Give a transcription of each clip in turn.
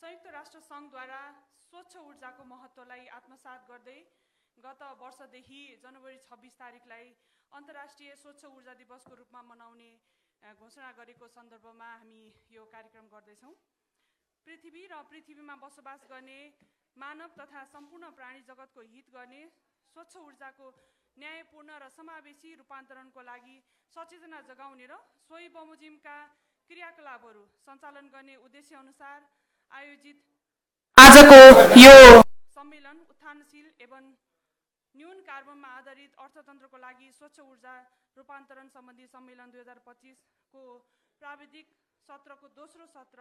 संयुक्त राष्ट्र सङ्घद्वारा स्वच्छ ऊर्जाको महत्त्वलाई आत्मसात गर्दै गत वर्षदेखि जनवरी 26 तारिखलाई अन्तर्राष्ट्रिय स्वच्छ ऊर्जा दिवसको रूपमा मनाउने घोषणा गरेको सन्दर्भमा हामी यो कार्यक्रम गर्दैछौँ। पृथ्वी र पृथ्वीमा बसोबास गर्ने मानव तथा सम्पूर्ण प्राणी जगतको हित गर्ने स्वच्छ ऊर्जाको न्यायपूर्ण र समावेशी रूपान्तरणको लागि सचेतना जगाउने र सोही बमोजिमका क्रियाकलापहरू सञ्चालन गर्ने उद्देश्य अनुसार आयोजित आजको यो सम्मेलन उत्थानशील एवं न्यून कार्बनमा आधारित अर्थतन्त्रको लागि स्वच्छ ऊर्जा रूपान्तरण सम्बन्धी सम्मेलन 2025 को प्राविधिक सत्रको दोस्रो सत्र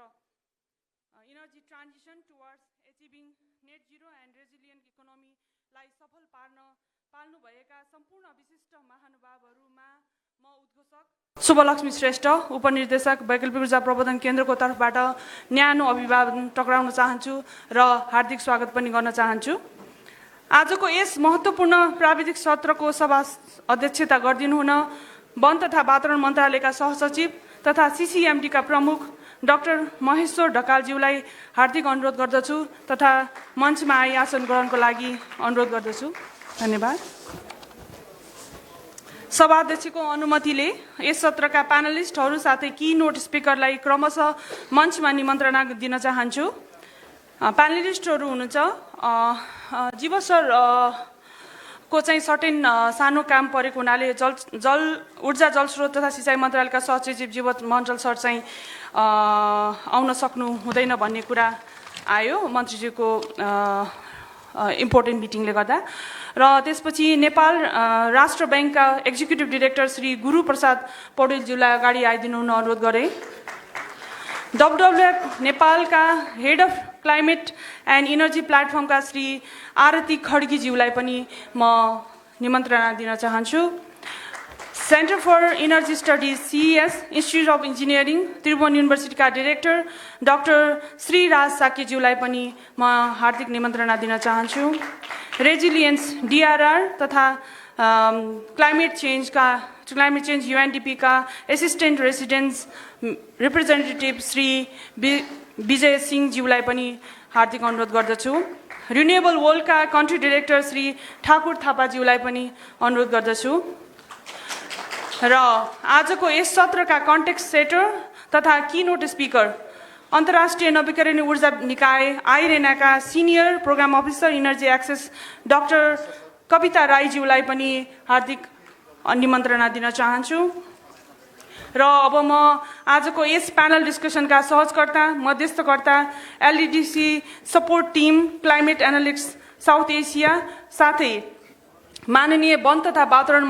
energy transition towards achieving net zero and resilient इकोनोमीलाई सफल पाल्नुभएका सम्पूर्ण विशिष्ट महानुभावहरूमा म उद्घोषक शुभलक्ष्मी श्रेष्ठ उपनिर्देशक वैकल्पिक ऊर्जा प्रबन्धन केन्द्रको तर्फबाट न्यानो अभिवादन टक्राउन चाहन्छु र हार्दिक स्वागत पनि गर्न चाहन्छु। आजको यस महत्त्वपूर्ण प्राविधिक सत्रको सभा अध्यक्षता गरिदिनुहुन वन तथा वातावरण मन्त्रालयका सहसचिव तथा सीसीएमडीका प्रमुख डाक्टर महेश्वर ढकालज्यूलाई हार्दिक अनुरोध गर्दछु तथा मञ्चमा आई आसन ग्रहणको लागि अनुरोध गर्दछु। धन्यवाद। सभाध्यक्षको अनुमतिले यस सत्रका प्यानलिस्टहरू साथै की नोट स्पिकरलाई क्रमशः मञ्चमा निमन्त्रणा दिन चाहन्छु। प्यानलिस्टहरू हुनुहुन्छ जीव सर को चाहिँ सर्टेन सानो काम परेको हुनाले ऊर्जा जलस्रोत तथा सिँचाइ मन्त्रालयका सचिव जीवत मण्डल सर चाहिँ आउन सक्नु हुँदैन भन्ने कुरा आयो मन्त्रीज्यूको इम्पोर्टेन्ट मिटिङले गर्दा। र त्यसपछि नेपाल राष्ट्र ब्याङ्कका एक्जिक्युटिभ डिरेक्टर श्री गुरु प्रसाद पौडेलज्यूलाई अगाडि आइदिनु हुन अनुरोध गरेँ। WWF नेपालका head of climate and energy प्लेटफर्मका श्री आरती खड्गीज्यूलाई पनि म निमन्त्रणा दिन चाहन्छु। Centre for energy studies CES institute of engineering Tribhuvan युनिभर्सिटीका डिरेक्टर डाक्टर श्री राज साकेज्यूलाई पनि म हार्दिक निमन्त्रणा दिन चाहन्छु। रेजिलियन्स DRR तथा क्लाइमेट चेन्ज UNDP का assistant residence representative Shri Vijay सिंहज्यूलाई पनि हार्दिक अनुरोध गर्दछु। रिन्युएबल वर्ल्डका कन्ट्री डिरेक्टर श्री ठाकुर थापाज्यूलाई पनि अनुरोध गर्दछु। र आजको यस सत्रका कन्टेक्स्ट सेटर तथा कीनोट स्पिकर अन्तर्राष्ट्रिय नवीकरणीय ऊर्जा निकाय आइरेनाका senior programme officer energy access doctor Kavita राईज्यूलाई पनि हार्दिक निमन्त्रणा दिन चाहन्छु। र अब म आजको यस प्यानल डिस्कसनका सहजकर्ता मध्यस्थकर्ता LEDC support team climate analytics South Asia साथै माननीय वन तथा वातावरण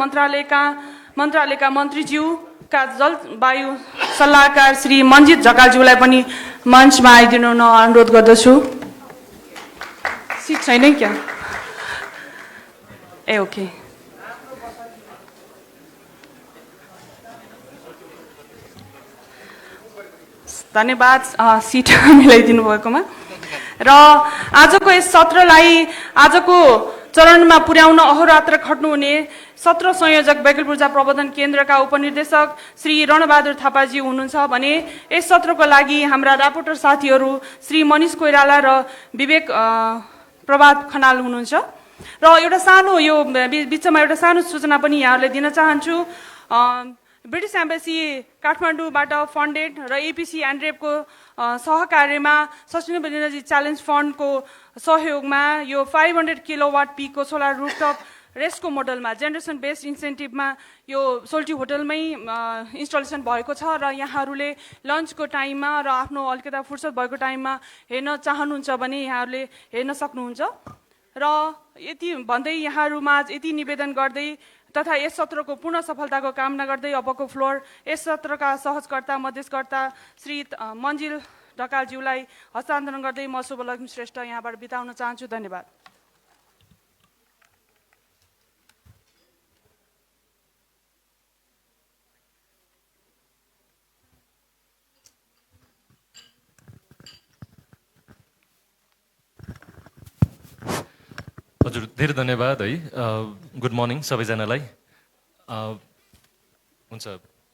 मन्त्रालयका मन्त्रीज्यूका जलवायु सल्लाहकार श्री मन्जित ढकालज्यूलाई पनि मञ्चमा आइदिनु हुन अनुरोध गर्दछु। सिट छैन क्या? ए ओके। धन्यवाद सिट मिलाइदिनु भएकोमा। र आजको यस सत्रलाई आजको चरणमा पुर्याउन अहोरात्र खट्नुहुने सत्र संयोजक वैकल्पिक ऊर्जा प्रबन्धन केन्द्रका उपनिर्देशक श्री रणबहादुर थापाजी हुनुहुन्छ भने यस सत्रको लागि हाम्रा रापोर्टर साथीहरू श्री मनिष कोइराला र विवेक प्रभात खनाल हुनुहुन्छ। र एउटा सानो यो बिचमा एउटा सानो सूचना पनि यहाँहरूलाई दिन चाहन्छु। ब्रिटिस एम्बेसी काठमाडौँबाट फन्डेड र APC एन्ड्रेपको सहकार्यमा सस्टेनेबल एनर्जी च्यालेन्ज फन्डको सहयोगमा यो 500 किलोवाट पिकको सोलर रुफटप रेस्को मोडलमा जेनेरेसन बेस्ड इन्सेन्टिभमा यो सोल्टी होटलमै इन्स्टलेसन भएको छ र यहाँहरूले लन्चको टाइममा र आफ्नो अलिकता फुर्सद भएको टाइममा हेर्न चाहनुहुन्छ भने यहाँहरूले हेर्न सक्नुहुन्छ। र यति भन्दै यहाँहरूमा यति निवेदन गर्दै तथा यस सत्रको पूर्ण सफलताको कामना गर्दै अबको फ्लोर यस सत्रका सहजकर्ता मध्यस्थकर्ता श्री मन्जिल ढकालज्यूलाई हस्तान्तरण गर्दै म शुभलक्ष्मी श्रेष्ठ यहाँबाट बिताउन चाहन्छु। धन्यवाद। हजुर धेरै धन्यवाद है। गुड मर्निङ सबैजनालाई। हुन्छ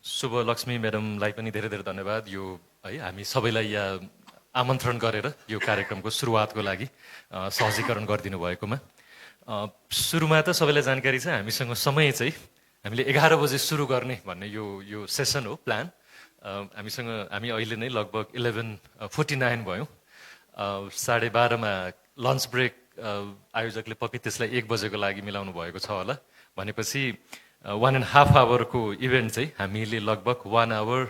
शुभलक्ष्मी म्याडमलाई पनि धेरै धेरै धन्यवाद। यो है हामी सबैलाई यहाँ आमन्त्रण गरेर यो कार्यक्रमको सुरुवातको लागि सहजीकरण गरिदिनु भएकोमा। सुरुमा त सबैलाई जानकारी छ हामीसँग समय चाहिँ हामीले 11 बजे सुरु गर्ने भन्ने यो सेसन हो प्लान। हामी अहिले नै लगभग 11:49 भयौँ। 12:30मा लन्च ब्रेक आयोजकले पक्कै त्यसलाई 1 बजेको लागि मिलाउनु भएको छ होला। भनेपछि 1.5 आवरको इभेन्ट चाहिँ हामीले लगभग 1 hour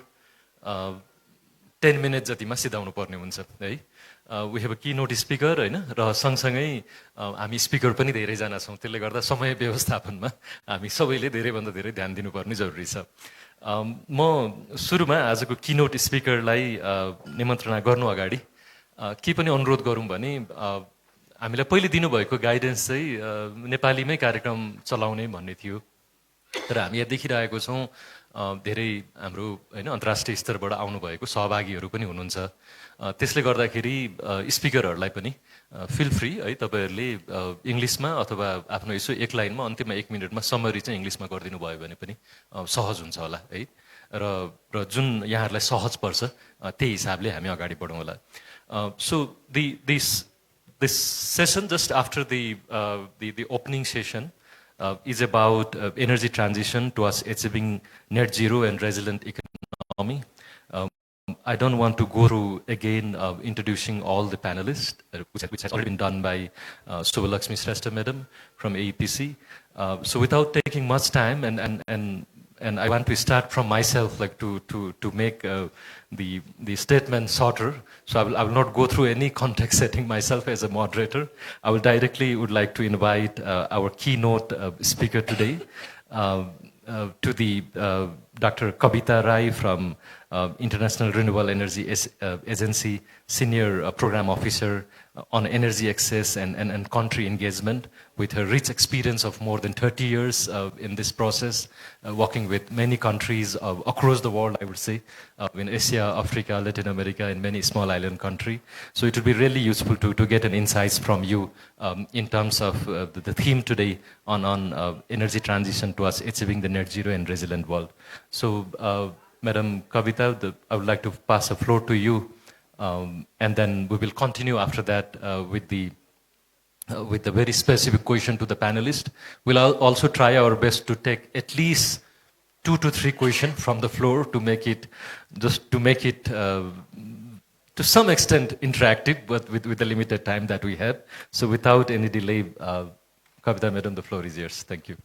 10 minutes जतिमा सिधाउनु पर्ने हुन्छ है। वी हेभ अ की नोट स्पिकर होइन, र सँगसँगै हामी स्पिकर पनि धेरैजना छौँ, त्यसले गर्दा समय व्यवस्थापनमा हामी सबैले धेरैभन्दा धेरै ध्यान दिनुपर्ने जरुरी छ। म सुरुमा आजको की नोट स्पिकरलाई निमन्त्रणा गर्नु अगाडि के पनि अनुरोध गरौँ भने हामीलाई पहिले दिनुभएको गाइडेन्स चाहिँ नेपालीमै कार्यक्रम चलाउने भन्ने थियो, तर हामी यहाँ देखिरहेको छौँ धेरै हाम्रो होइन अन्तर्राष्ट्रिय स्तरबाट आउनुभएको सहभागीहरू पनि हुनुहुन्छ। त्यसले गर्दाखेरि स्पिकरहरूलाई पनि फिल फ्री है, तपाईँहरूले इङ्ग्लिसमा अथवा आफ्नो यसो एक लाइनमा अन्तिममा 1 मिनटमा समरी चाहिँ इङ्ग्लिसमा गरिदिनु भयो भने पनि सहज हुन्छ होला है। र जुन यहाँहरूलाई सहज पर्छ त्यही हिसाबले हामी अगाडि बढौँ होला। सो this session just after the opening session is about energy transition towards achieving net zero and resilient economy. I don't want to go through again introducing all the panelists, which has already been done by Subhalakshmi Shrestha Madam from AEPC. So without taking much time, and I want to start from myself, like to make the statement shorter. So I will not go through any context setting myself as a moderator. I will directly would like to invite our keynote speaker today, to the Dr. Kavita Rai from International Renewable Energy Agency, Senior Program Officer on Energy Access and Country Engagement, with her rich experience of more than 30 years in this process, working with many countries across the world, I would say, in Asia, Africa, Latin America, and many small island countries. So it would be really useful to get an insights from you in terms of the theme today on energy transition towards achieving the net zero and resilient world. So, Madam Kavita, I would like to pass the floor to you, and then we will continue after that with the very specific question to the panelists. We'll also try our best to take at least 2 to 3 questions from the floor to make it to some extent interactive, but with the limited time that we have. So without any delay, Kavita Madam, the floor is yours. Thank you.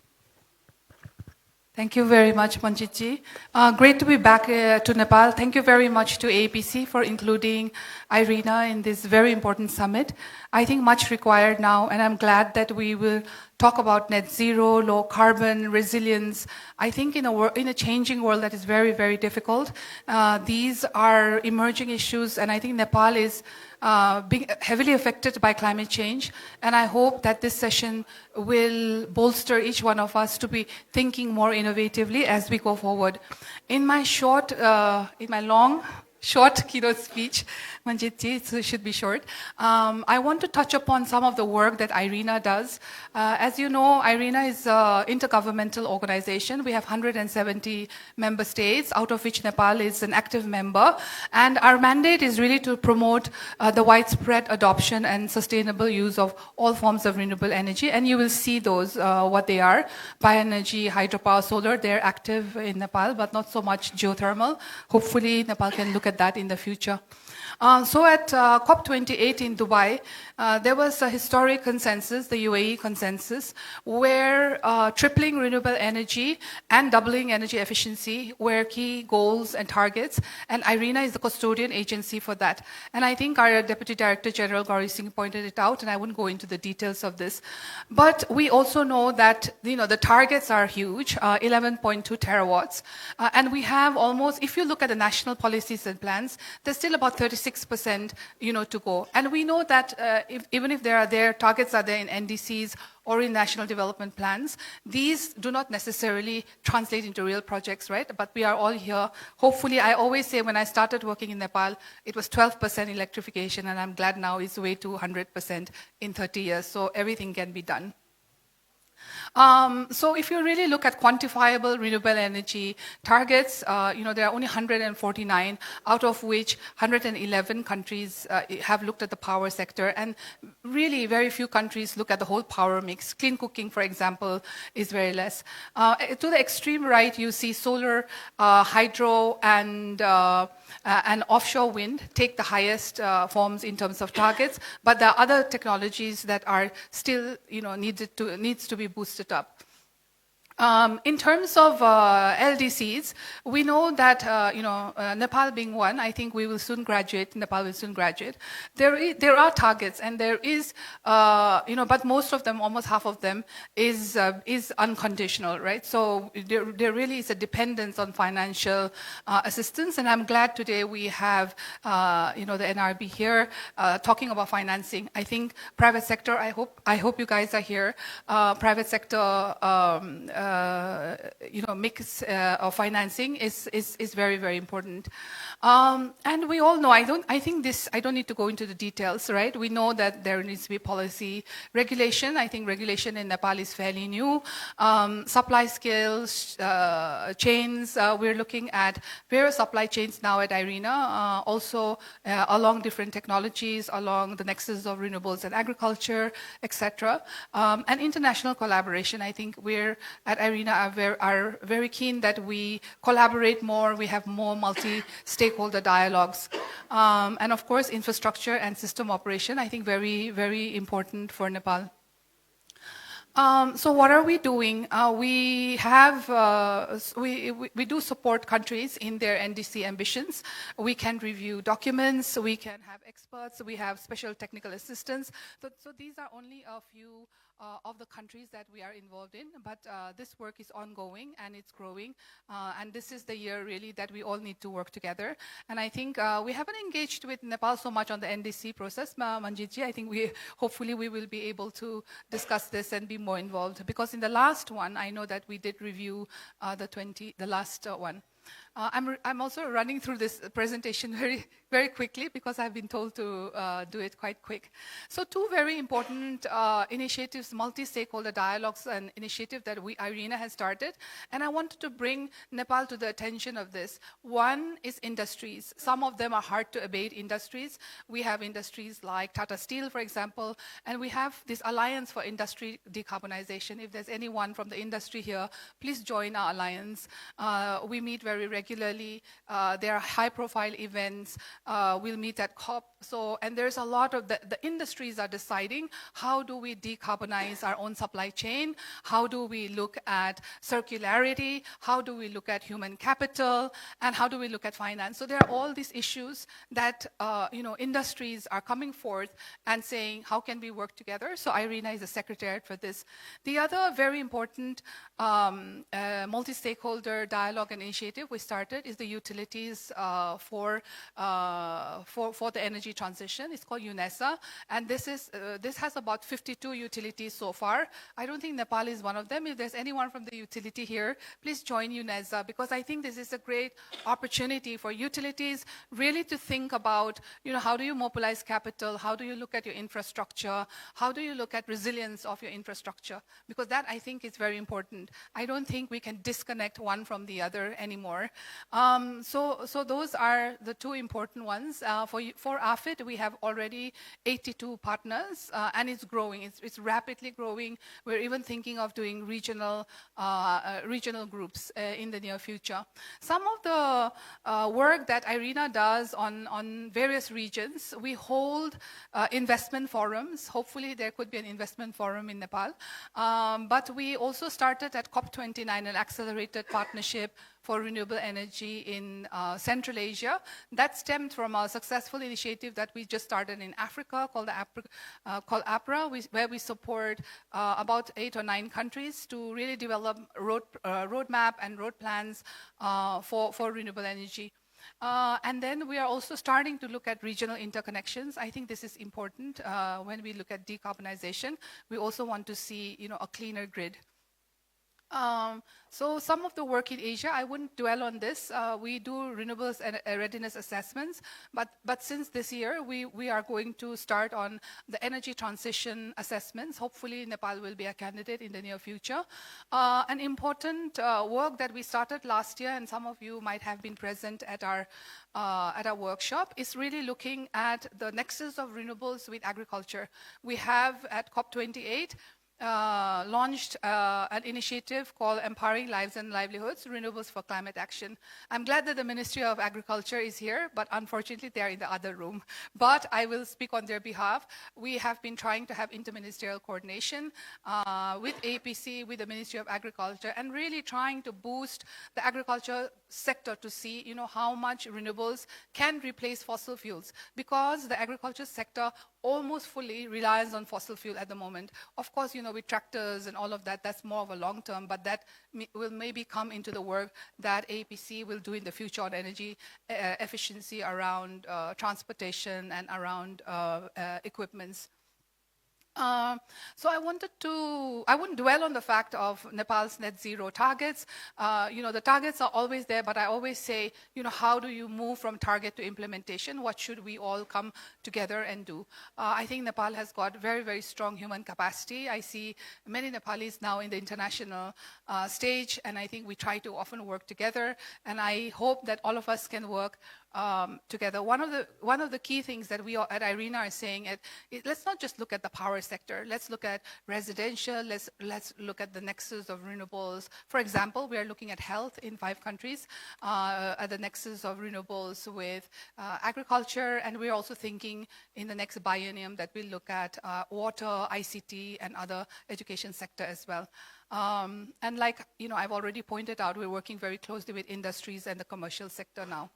Thank you very much, Manjitji. Great to be back to Nepal. Thank you very much to AEPC for including IRENA in this very important summit. I think much required now, and I'm glad that we will talk about net zero, low carbon, resilience. I think in a changing world that is very, very difficult, these are emerging issues, and I think Nepal is being heavily affected by climate change, and I hope that this session will bolster each one of us to be thinking more innovatively as we go forward. In my long short keynote speech, Manjitji, so it should be short. I want to touch upon some of the work that IRENA does. As you know, IRENA is an intergovernmental organization. We have 170 member states, out of which Nepal is an active member. And our mandate is really to promote the widespread adoption and sustainable use of all forms of renewable energy. And you will see those, what they are. Bioenergy, hydropower, solar, they're active in Nepal, but not so much geothermal. Hopefully, Nepal can look at that in the future. So at COP28 in Dubai, there was a historic consensus, the UAE consensus, where tripling renewable energy and doubling energy efficiency were key goals and targets, and IRENA is the custodian agency for that. And I think our Deputy Director General Gauri Singh pointed it out, and I wouldn't go into the details of this. But we also know that the targets are huge, 11.2 terawatts, and we have almost, if you look at the national policies and plans, there's still about 36% to go. And we know that even if their targets are there in NDCs or in national development plans, these do not necessarily translate into real projects, right? But we are all here. Hopefully, I always say when I started working in Nepal, it was 12% electrification, and I'm glad now it's way to 100% in 30 years. So everything can be done. So if you really look at quantifiable renewable energy targets, there are only 149, out of which 111 countries have looked at the power sector, and really very few countries look at the whole power mix. Clean cooking, for example, is very less. To the extreme right, you see solar, hydro, and offshore wind take the highest forms in terms of targets, but there are other technologies that are still, needs to be boosted up. In terms of LDCs, we know that Nepal being one, I think we will soon graduate. Nepal will soon graduate. There are targets, and there is, but most of them, almost half of them, is unconditional, right? So there really is a dependence on financial assistance, and I'm glad today we have the NRB here talking about financing. I think private sector. I hope you guys are here. Private sector. Mix of financing is very, very important. And we all know, I don't need to go into the details, right? We know that there needs to be policy regulation. I think regulation in Nepal is fairly new. Supply scales, chains, we're looking at various supply chains now at IRENA, also along different technologies, along the nexus of renewables and agriculture, etc. And international collaboration. I think we're at IRENA are very keen that we collaborate more, we have more multi-stakeholder dialogues. And of course, infrastructure and system operation, I think very, very important for Nepal. So what are we doing? We do support countries in their NDC ambitions. We can review documents, we can have experts, we have special technical assistance. So these are only a few of the countries that we are involved in, but this work is ongoing and it's growing, and this is the year really that we all need to work together. And I think we haven't engaged with Nepal so much on the NDC process, Manjitji. I think hopefully we will be able to discuss this and be more involved, because in the last one, I know that we did review the last one. I'm also running through this presentation very, very quickly because I've been told to do it quite quick. So two very important initiatives, multi-stakeholder dialogues, an initiative that IRENA has started, and I wanted to bring Nepal to the attention of this. One is industries. Some of them are hard to abate industries. We have industries like Tata Steel, for example, and we have this Alliance for Industry Decarbonization. If there's anyone from the industry here, please join our alliance. We meet very regularly. There are high-profile events. We'll meet at COP. And there's a lot of the industries are deciding how do we decarbonize our own supply chain? How do we look at circularity? How do we look at human capital? And how do we look at finance? So there are all these issues that industries are coming forth and saying, how can we work together? So IRENA is a secretariat for this. The other very important multi-stakeholder dialogue and initiative we started is the utilities for the energy transition. It's called UNESA, and this has about 52 utilities so far. I don't think Nepal is one of them. If there's anyone from the utility here, please join UNESA, because I think this is a great opportunity for utilities really to think about, how do you mobilize capital? How do you look at your infrastructure? How do you look at resilience of your infrastructure? Because that, I think, is very important. I don't think we can disconnect one from the other anymore. So those are the two important ones. For AFID, we have already 82 partners, and it's growing. It's rapidly growing. We're even thinking of doing regional groups in the near future. Some of the work that IRENA does on various regions, we hold investment forums. Hopefully, there could be an investment forum in Nepal. But we also started at COP29, an accelerated partnership for renewable energy in Central Asia. That stemmed from a successful initiative that we just started in Africa called APRA, where we support about 8 or 9 countries to really develop roadmap and road plans for renewable energy. And then we are also starting to look at regional interconnections. I think this is important when we look at decarbonization. We also want to see, a cleaner grid. So some of the work in Asia, I wouldn't dwell on this. We do renewables and readiness assessments, but since this year, we are going to start on the energy transition assessments. Hopefully, Nepal will be a candidate in the near future. An important work that we started last year, and some of you might have been present at our workshop, is really looking at the nexus of renewables with agriculture. We have at COP28 launched an initiative called Empowering Lives and Livelihoods, Renewables for Climate Action. I'm glad that the Ministry of Agriculture is here, but unfortunately they're in the other room. But I will speak on their behalf. We have been trying to have interministerial coordination with APC, with the Ministry of Agriculture, and really trying to boost the agriculture sector to see, how much renewables can replace fossil fuels, because the agriculture sector almost fully relies on fossil fuel at the moment. Of course, with tractors and all of that, that's more of a long term, but that will maybe come into the work that APC will do in the future on energy efficiency around transportation and around equipments. So I wouldn't dwell on the fact of Nepal's net zero targets. The targets are always there, but I always say, how do you move from target to implementation? What should we all come together and do? I think Nepal has got very, very strong human capacity. I see many Nepalis now in the international stage, and I think we try to often work together, and I hope that all of us can work together. One of the key things that we at IRENA are saying let's not just look at the power sector. Let's look at residential. Let's look at the nexus of renewables. For example, we are looking at health in 5 countries, at the nexus of renewables with agriculture, and we're also thinking in the next biennium that we'll look at water, ICT, and other education sector as well. And like I've already pointed out, we're working very closely with industries and the commercial sector now.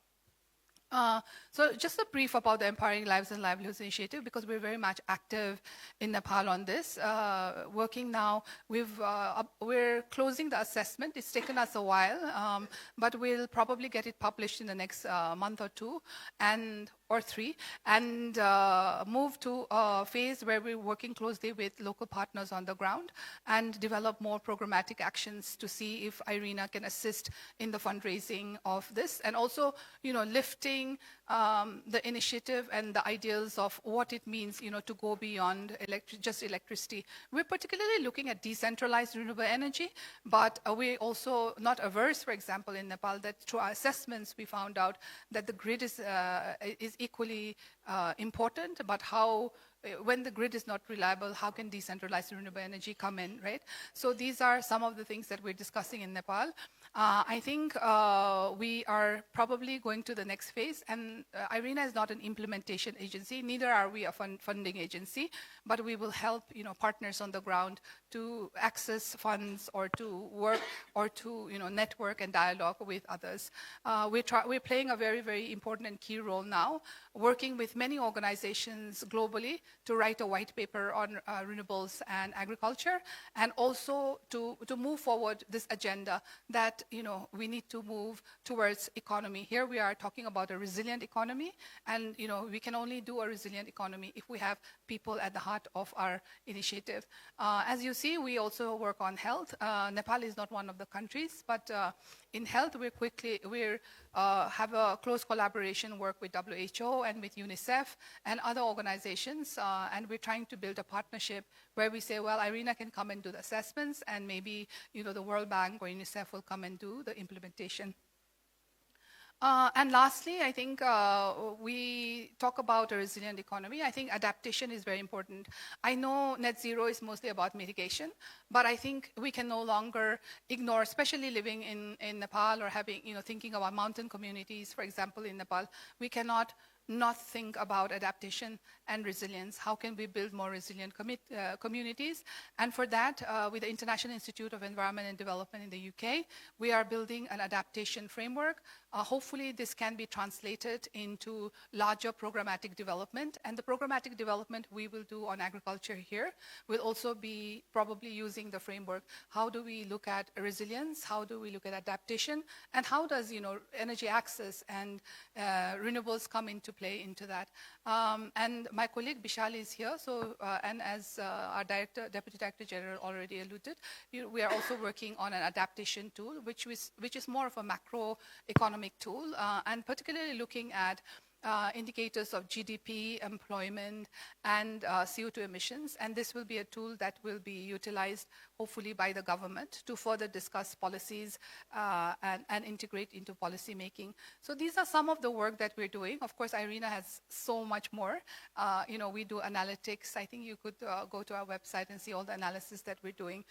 So just a brief about the Empowering Lives and Livelihoods initiative, because we're very much active in Nepal on this. Working now, we're closing the assessment. It's taken us a while, but we'll probably get it published in the next month or 2, or 3, and move to a phase where we're working closely with local partners on the ground and develop more programmatic actions to see if IRENA can assist in the fundraising of this, and also, lifting the initiative and the ideals of what it means, to go beyond just electricity. We're particularly looking at decentralized renewable energy, but we're also not averse, for example, in Nepal, that through our assessments we found out that the grid is equally important, but when the grid is not reliable, how can decentralized renewable energy come in, right? So these are some of the things that we're discussing in Nepal. I think we are probably going to the next phase, and IRENA is not an implementation agency, neither are we a funding agency, but we will help partners on the ground to access funds or to work or to network and dialogue with others. We're playing a very, very important and key role now, working with many organizations globally to write a white paper on renewables and agriculture, and also to move forward this agenda that we need to move towards economy. Here we are talking about a resilient economy, and we can only do a resilient economy if we have people at the heart of our initiative. As you see, we also work on health. Nepal is not one of the countries, but in health, we have a close collaboration work with WHO and with UNICEF and other organizations, and we're trying to build a partnership where we say, well, IRENA can come and do the assessments, and maybe the World Bank or UNICEF will come and do the implementation. And lastly, I think we talk about a resilient economy. I think adaptation is very important. I know net zero is mostly about mitigation, but I think we can no longer ignore, especially living in Nepal or thinking about mountain communities, for example, in Nepal, we cannot not think about adaptation and resilience. How can we build more resilient communities? And for that, with the International Institute of Environment and Development in the UK, we are building an adaptation framework. Hopefully, this can be translated into larger programmatic development. And the programmatic development we will do on agriculture here will also be probably using the framework. How do we look at resilience? How do we look at adaptation? And how does energy access and renewables come into play into that? And my colleague Bishal is here. So, and as our Deputy Director General already alluded, we are also working on an adaptation tool, which is more of a macroeconomic tool, and particularly looking at indicators of GDP, employment, and CO2 emissions. And this will be a tool that will be utilized, hopefully, by the government to further discuss policies and integrate into policy making. So these are some of the work that we're doing. Of course, IRENA has so much more. We do analytics. I think you could go to our website and see all the analysis that we're doing.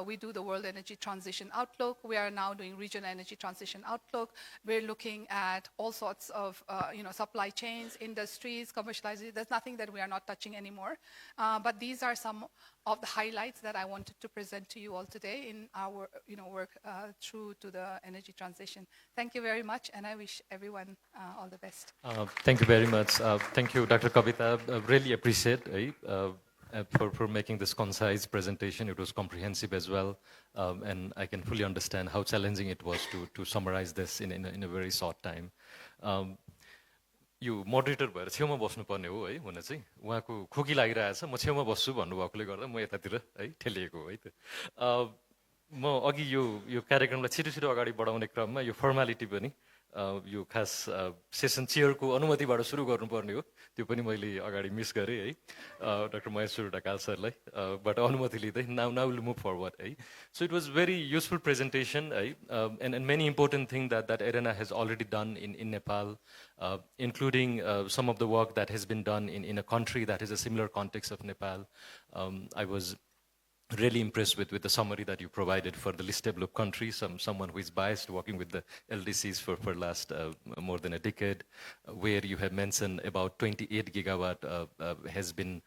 We do the World Energy Transition Outlook. We are now doing Regional Energy Transition Outlook. We're looking at all sorts of, supply chains, industries, commercialization. There's nothing that we are not touching anymore. But these are some of the highlights that I wanted to present to you all today in our work through to the energy transition. Thank you very much, and I wish everyone all the best. Thank you very much. Thank you, Dr. Kavita. Really appreciate for making this concise presentation. It was comprehensive as well, and I can fully understand how challenging it was to summarize this in a very short time. Yo moderator भएर छेउमा बस्नुपर्ने हो है हुन चाहिँ उहाँको खोकी लागिरहेछ म छेउमा बस्छु भन्नुभएकोले गर्दा म यतातिर है ठेलिएको है त म अघि यो कार्यक्रमलाई छिटो अगाडि बढाउने क्रममा यो फर्मालिटी पनि यो खास सेसन चेयरको अनुमतिबाट सुरु गर्नुपर्ने हो त्यो पनि मैले अगाडि मिस गरेँ है डाक्टर महेश्वर ढकाल सरलाई बाट अनुमति लिँदै नाउ विल मुभ फरवर्ड है so it was very useful presentation है and many important thing that ARENA has already done in Nepal, including some of the work that has been done in a country that is a similar context of Nepal. I was really impressed with the summary that you provided for the least developed countries, someone who is biased working with the LDCs for last more than a decade, where you have mentioned about 28 gigawatt has been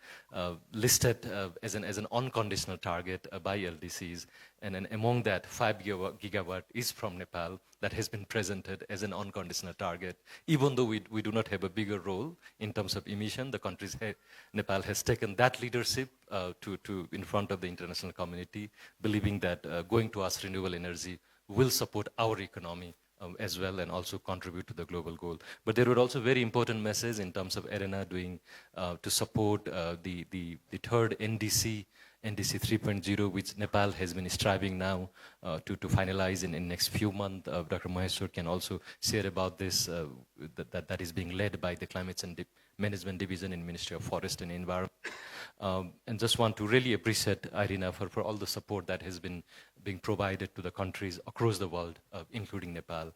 listed as an unconditional target by LDCs, and then among that 5 gigawatt is from Nepal that has been presented as an unconditional target. Even though we do not have a bigger role in terms of emission, the Nepal has taken that leadership to in front of the international community, believing that going towards renewable energy will support our economy as well and also contribute to the global goal. But there were also very important messages in terms of ARENA doing to support the third NDC 3.0, which Nepal has been striving now to finalize in next few months. Dr. Maheshwar can also share about this, that is being led by the Climate and Management Division in Ministry of Forest and Environment. And just want to really appreciate IRENA for all the support that has been being provided to the countries across the world, including Nepal,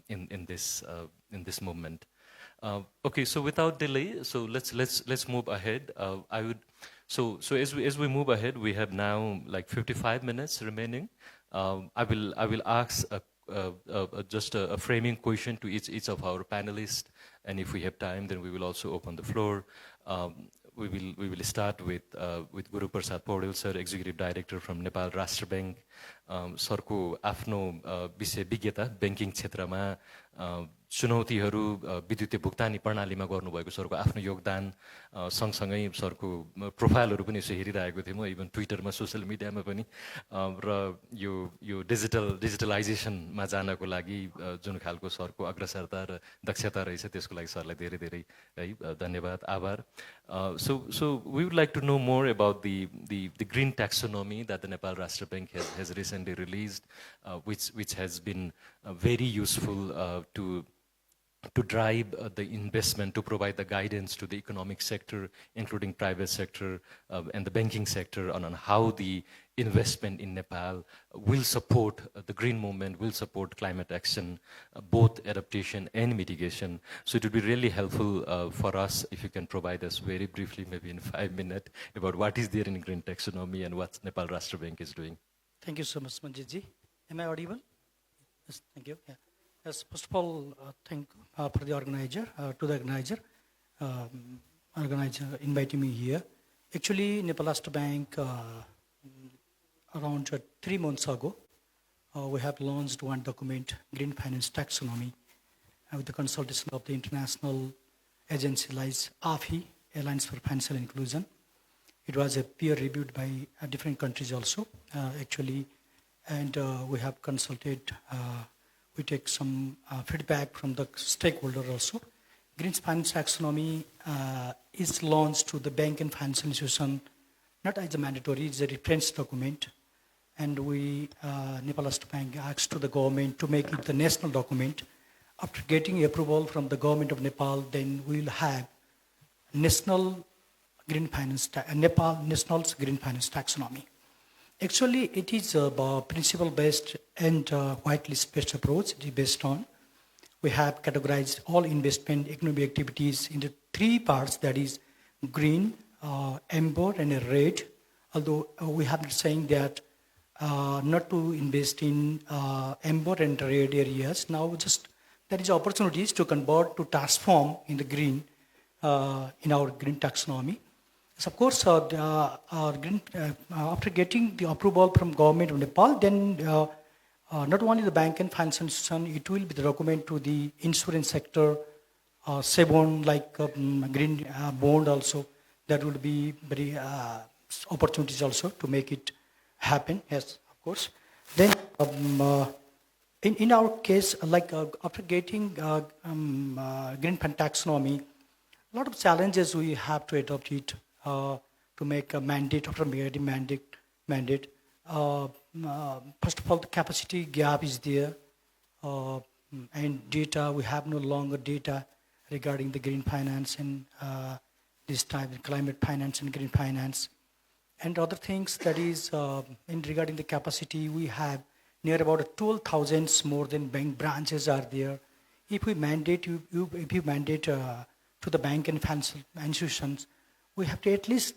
in this movement. Okay, so without delay, so let's move ahead. So as we move ahead, we have now like 55 minutes remaining. I will ask just a framing question to each of our panelists, and if we have time, then we will also open the floor. We will start with Guru Prasad Paudel sir, Executive Director from Nepal Rashtra Bank. सरको आफ्नो विषय विज्ञता banking क्षेत्रमा चुनौतीहरू विद्युतीय भुक्तानी प्रणालीमा गर्नुभएको सरको आफ्नो योगदान सँगसँगै सरको प्रोफाइलहरू पनि यसो हेरिरहेको थिएँ म इभन ट्विटरमा सोशल मिडियामा पनि र यो डिजिटलाइजेसनमा जानको लागि जुन खालको सरको अग्रसरता र दक्षता रहेछ त्यसको लागि सरलाई धेरै धेरै है धन्यवाद आभार so we would like to know more about the green taxonomy that the Nepal Rashtra Bank has recently released, which has been very useful to drive the investment, to provide the guidance to the economic sector, including private sector and the banking sector on how the investment in Nepal will support the green movement, will support climate action, both adaptation and mitigation. So it would be really helpful for us if you can provide us very briefly, maybe in 5 minutes, about what is there in green taxonomy and what Nepal Rashtra Bank is doing. Thank you so much, Manjit ji. Am I audible? Yes, thank you. Yeah. Yes, first of all, thank for the organizer, organizer inviting me here. Actually, Nepal Rashtra Bank, around 3 months ago, we have launched one document, Green Finance Taxonomy, with the consultation of the international agency like AFI, Alliance for Financial Inclusion. It was peer-reviewed by different countries also, actually, and we have consulted. We take some feedback from the stakeholder also. Green Finance Taxonomy is launched to the bank and financial institution, not as a mandatory, it's a reference document. And we, Nepal Rastra Bank, asked to the government to make it the national document. After getting approval from the government of Nepal, then we will have National Green Finance, Nepal National's Green Finance Taxonomy. Actually, it is a principle-based and whitelist-based approach. It is based on, we have categorized all investment economic activities into 3 parts, that is green, amber, and red. Although we have been saying that not to invest in amber and red areas. Now just there is opportunities to convert, to transform in the green, in our green taxonomy. So of course, after getting the approval from government of Nepal, then not only the bank and financial institution, it will be the document to the insurance sector, SEBON, like green bond also. That would be very opportunities also to make it happen, yes, of course. Then in our case, like after getting green fund taxonomy, a lot of challenges we have to adopt it to make a mandate, after making mandate. First of all, the capacity gap is there, and data, we have no longer data regarding the green finance and this type of climate finance and green finance. And other things, that is, in regarding the capacity, we have near about 12,000 more than bank branches are there. If we mandate, if you mandate to the bank and financial institutions, we have to at least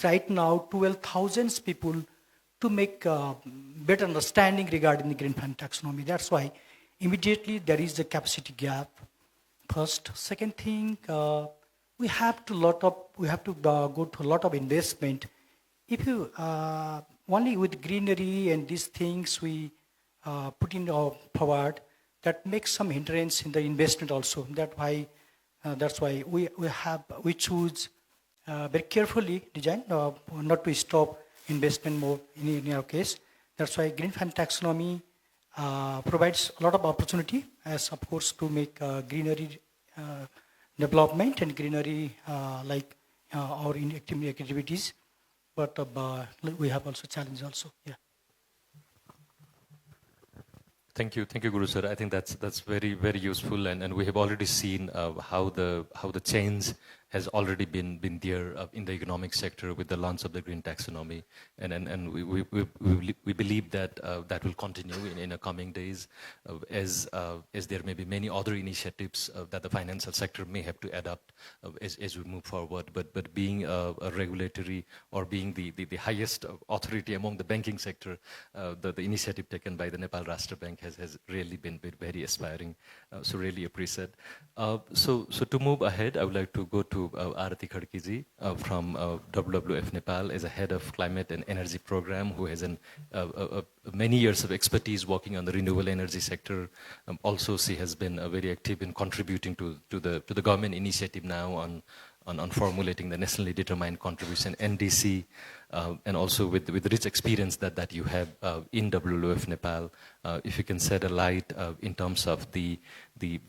right now 12,000 people to make better understanding regarding the green fund taxonomy. That's why immediately there is a capacity gap. First, second thing, we have to go to a lot of investment. If you only with greenery and these things we put in forward, that makes some hindrance in the investment also. That's why we choose very carefully design not to stop investment more in our case. That's why green fund taxonomy provides a lot of opportunity, as of course, to make greenery development and greenery like our activities. But we have also challenges also. Yeah. Thank you, Guru sir. I think that's very, very useful, and we have already seen how the change has already been there in the economic sector with the launch of the green taxonomy, and we believe that that will continue in the coming days, as there may be many other initiatives that the financial sector may have to adopt as we move forward. But being a regulatory, or being the highest authority among the banking sector, the initiative taken by the Nepal Rastra Bank has really been very aspiring. So really appreciate. So to move ahead, I would like to go to Arati Khadkiji from WWF Nepal as a head of climate and energy program, who has many years of expertise working on the renewable energy sector. Also, she has been very active in contributing to the government initiative now on formulating the nationally determined contribution, NDC, and also with rich experience that you have in WWF Nepal. If you can shed a light in terms of the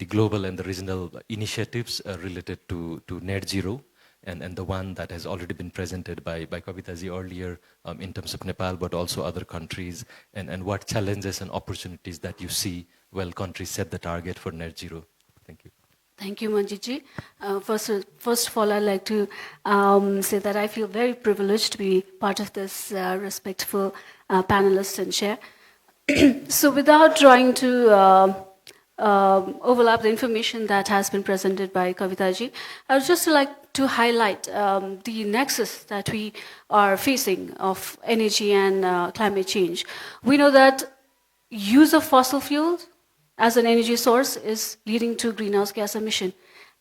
global and the regional initiatives related to net zero, and the one that has already been presented by Kavitaji earlier in terms of Nepal, but also other countries, and what challenges and opportunities that you see while countries set the target for net zero. Thank you. Thank you, Manjitji. First of all, I'd like to say that I feel very privileged to be part of this respectful panelist and chair. So without trying to overlap the information that has been presented by Kavitaji, I would just like to highlight the nexus that we are facing of energy and climate change. We know that use of fossil fuels as an energy source is leading to greenhouse gas emission.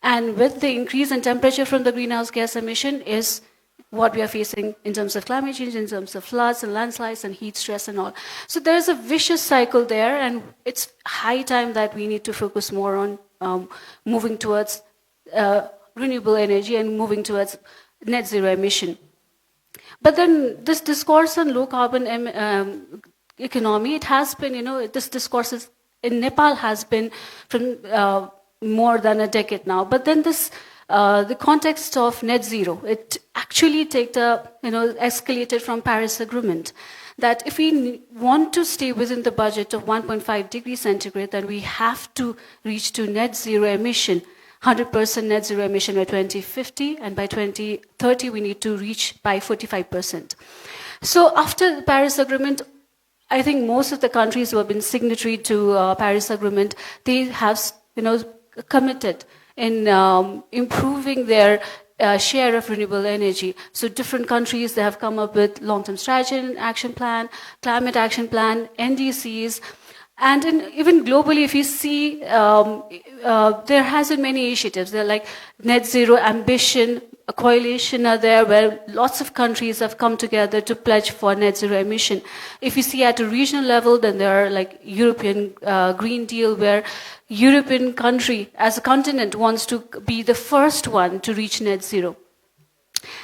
And with the increase in temperature from the greenhouse gas emission is what we are facing in terms of climate change, in terms of floods and landslides and heat stress and all. So there is a vicious cycle there, and it's high time that we need to focus more on moving towards renewable energy and moving towards net zero emission. But then this discourse on low carbon economy, it has been, this discourse in Nepal has been from more than a decade now. But then the context of net zero, it actually escalated from Paris Agreement. That if we want to stay within the budget of 1.5 degrees centigrade, then we have to reach to net zero emission, 100% net zero emission by 2050, and by 2030 we need to reach by 45%. So after the Paris Agreement, I think most of the countries who have been signatory to Paris Agreement, they have committed in improving their share of renewable energy. So different countries, they have come up with long-term strategy and action plan, climate action plan, NDCs. And even globally, if you see, there has been many initiatives. They're like Net Zero Ambition, a coalition are there where lots of countries have come together to pledge for net zero emission. If you see at a regional level, then there are like European Green Deal, where European country as a continent wants to be the first one to reach net zero.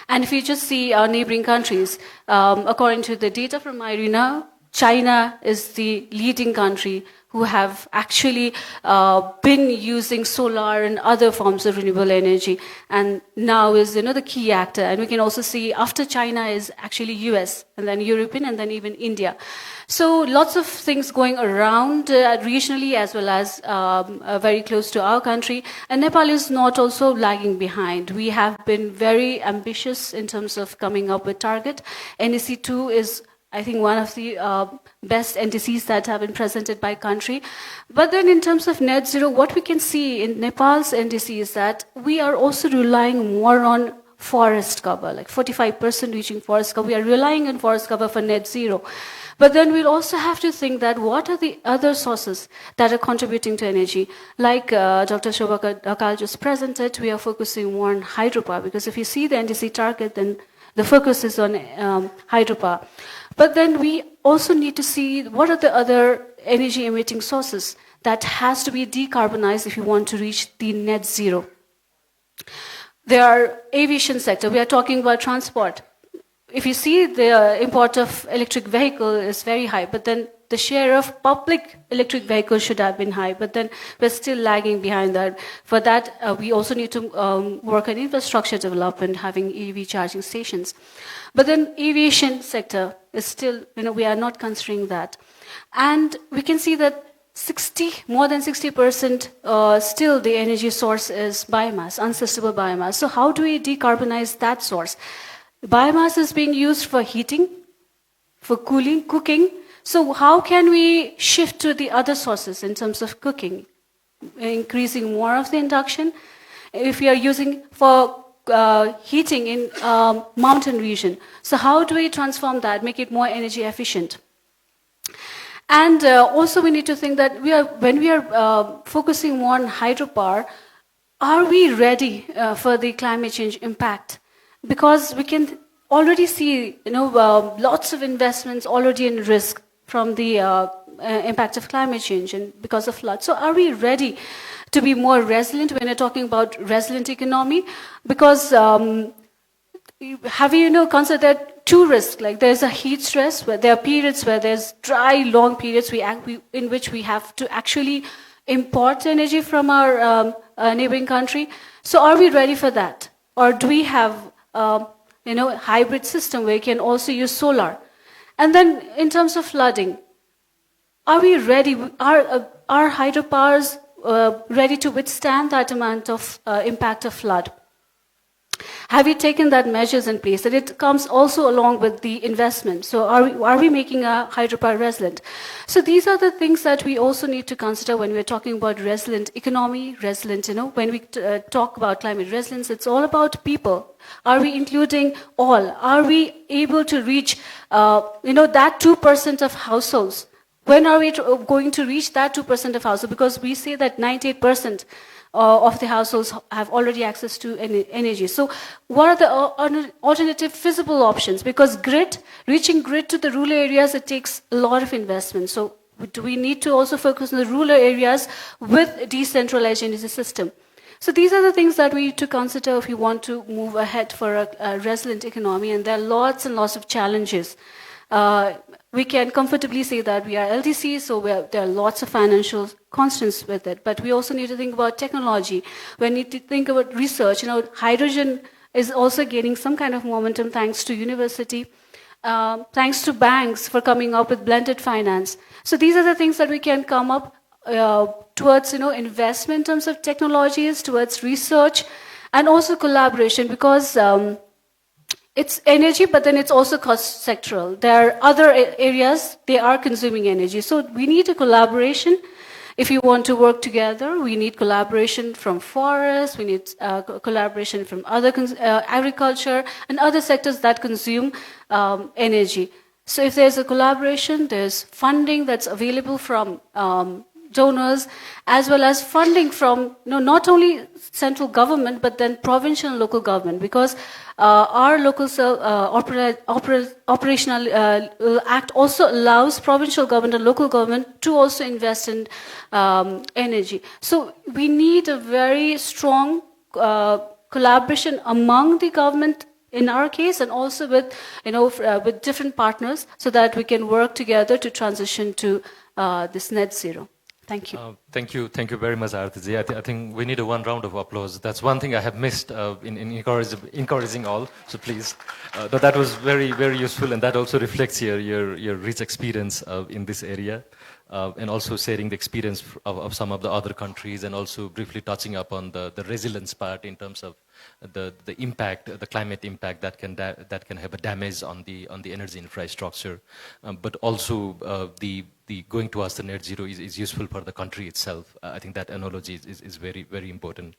And if you just see our neighboring countries, according to the data from IRENA, China is the leading country who have actually been using solar and other forms of renewable energy, and now is the key actor. And we can also see after China is actually US, and then European, and then even India. So lots of things going around regionally as well as very close to our country. And Nepal is not also lagging behind. We have been very ambitious in terms of coming up with target. NEC 2 is, I think, one of the best NDCs that have been presented by country. But then in terms of net zero, what we can see in Nepal's NDC is that we are also relying more on forest cover, like 45% reaching forest cover. We are relying on forest cover for net zero. But then we'll also have to think that what are the other sources that are contributing to energy? Like Dr. Shobha Akal just presented, we are focusing more on hydropower, because if you see the NDC target, then the focus is on hydropower. But then we also need to see what are the other energy emitting sources that has to be decarbonized if you want to reach the net zero. There are aviation sector. We are talking about transport. If you see, the import of electric vehicle is very high, but then the share of public electric vehicles should have been high, but then we're still lagging behind that. For that, we also need to work on infrastructure development, having EV charging stations. But then aviation sector is still, we are not considering that. And we can see that more than 60% still the energy source is biomass, unsustainable biomass. So how do we decarbonize that source? Biomass is being used for heating, for cooling, cooking. So how can we shift to the other sources in terms of cooking, increasing more of the induction? If we are using for heating in mountain region, so how do we transform that, make it more energy efficient? And also we need to think that when we are focusing more on hydropower, are we ready for the climate change impact? Because we can already see, lots of investments already in risk from the impact of climate change and because of floods. So are we ready to be more resilient when we're talking about resilient economy? Because have you considered two risks? Like there's a heat stress, where there are periods where there's dry, long periods in which we have to actually import energy from our neighboring country. So are we ready for that? Or do we have hybrid system where you can also use solar? And then in terms of flooding, are we ready? Are hydropowers ready to withstand that amount of impact of flood? Have we taken that measures in place? And it comes also along with the investment. So are we making a hydropower resilient? So these are the things that we also need to consider when we're talking about resilient economy, resilient, when we talk about climate resilience, it's all about people. Are we including all? Are we able to reach, that 2% of households? When are we going to reach that 2% of households? Because we say that 98% of the households have already access to energy. So what are the alternative feasible options? Because reaching grid to the rural areas, it takes a lot of investment. So do we need to also focus on the rural areas with decentralized energy system? So these are the things that we need to consider if we want to move ahead for a resilient economy. And there are lots and lots of challenges we can comfortably say that we are LDC, so there are lots of financial constants with it. But we also need to think about technology. We need to think about research. Hydrogen is also gaining some kind of momentum thanks to university, thanks to banks for coming up with blended finance. So these are the things that we can come up towards, investment in terms of technologies, towards research, and also collaboration, because it's energy, but then it's also cost sectoral. There are other areas, they are consuming energy. So we need a collaboration. If you want to work together, we need collaboration from forests, we need collaboration from other agriculture and other sectors that consume energy. So if there's a collaboration, there's funding that's available from donors, as well as funding from not only central government, but then provincial and local government, because our local operational act also allows provincial government and local government to also invest in energy. So we need a very strong collaboration among the government in our case, and also with with different partners, so that we can work together to transition to this net zero. Thank you. Thank you very much, Aartiji. I think we need one round of applause. That's one thing I have missed in encouraging all. So please, that was very, very useful, and that also reflects your rich experience in this area, and also sharing the experience of some of the other countries, and also briefly touching upon the resilience part in terms of the impact, the climate impact that can have a damage on the energy infrastructure, but also the going towards the net zero is useful for the country itself. I think that analogy is very, very important.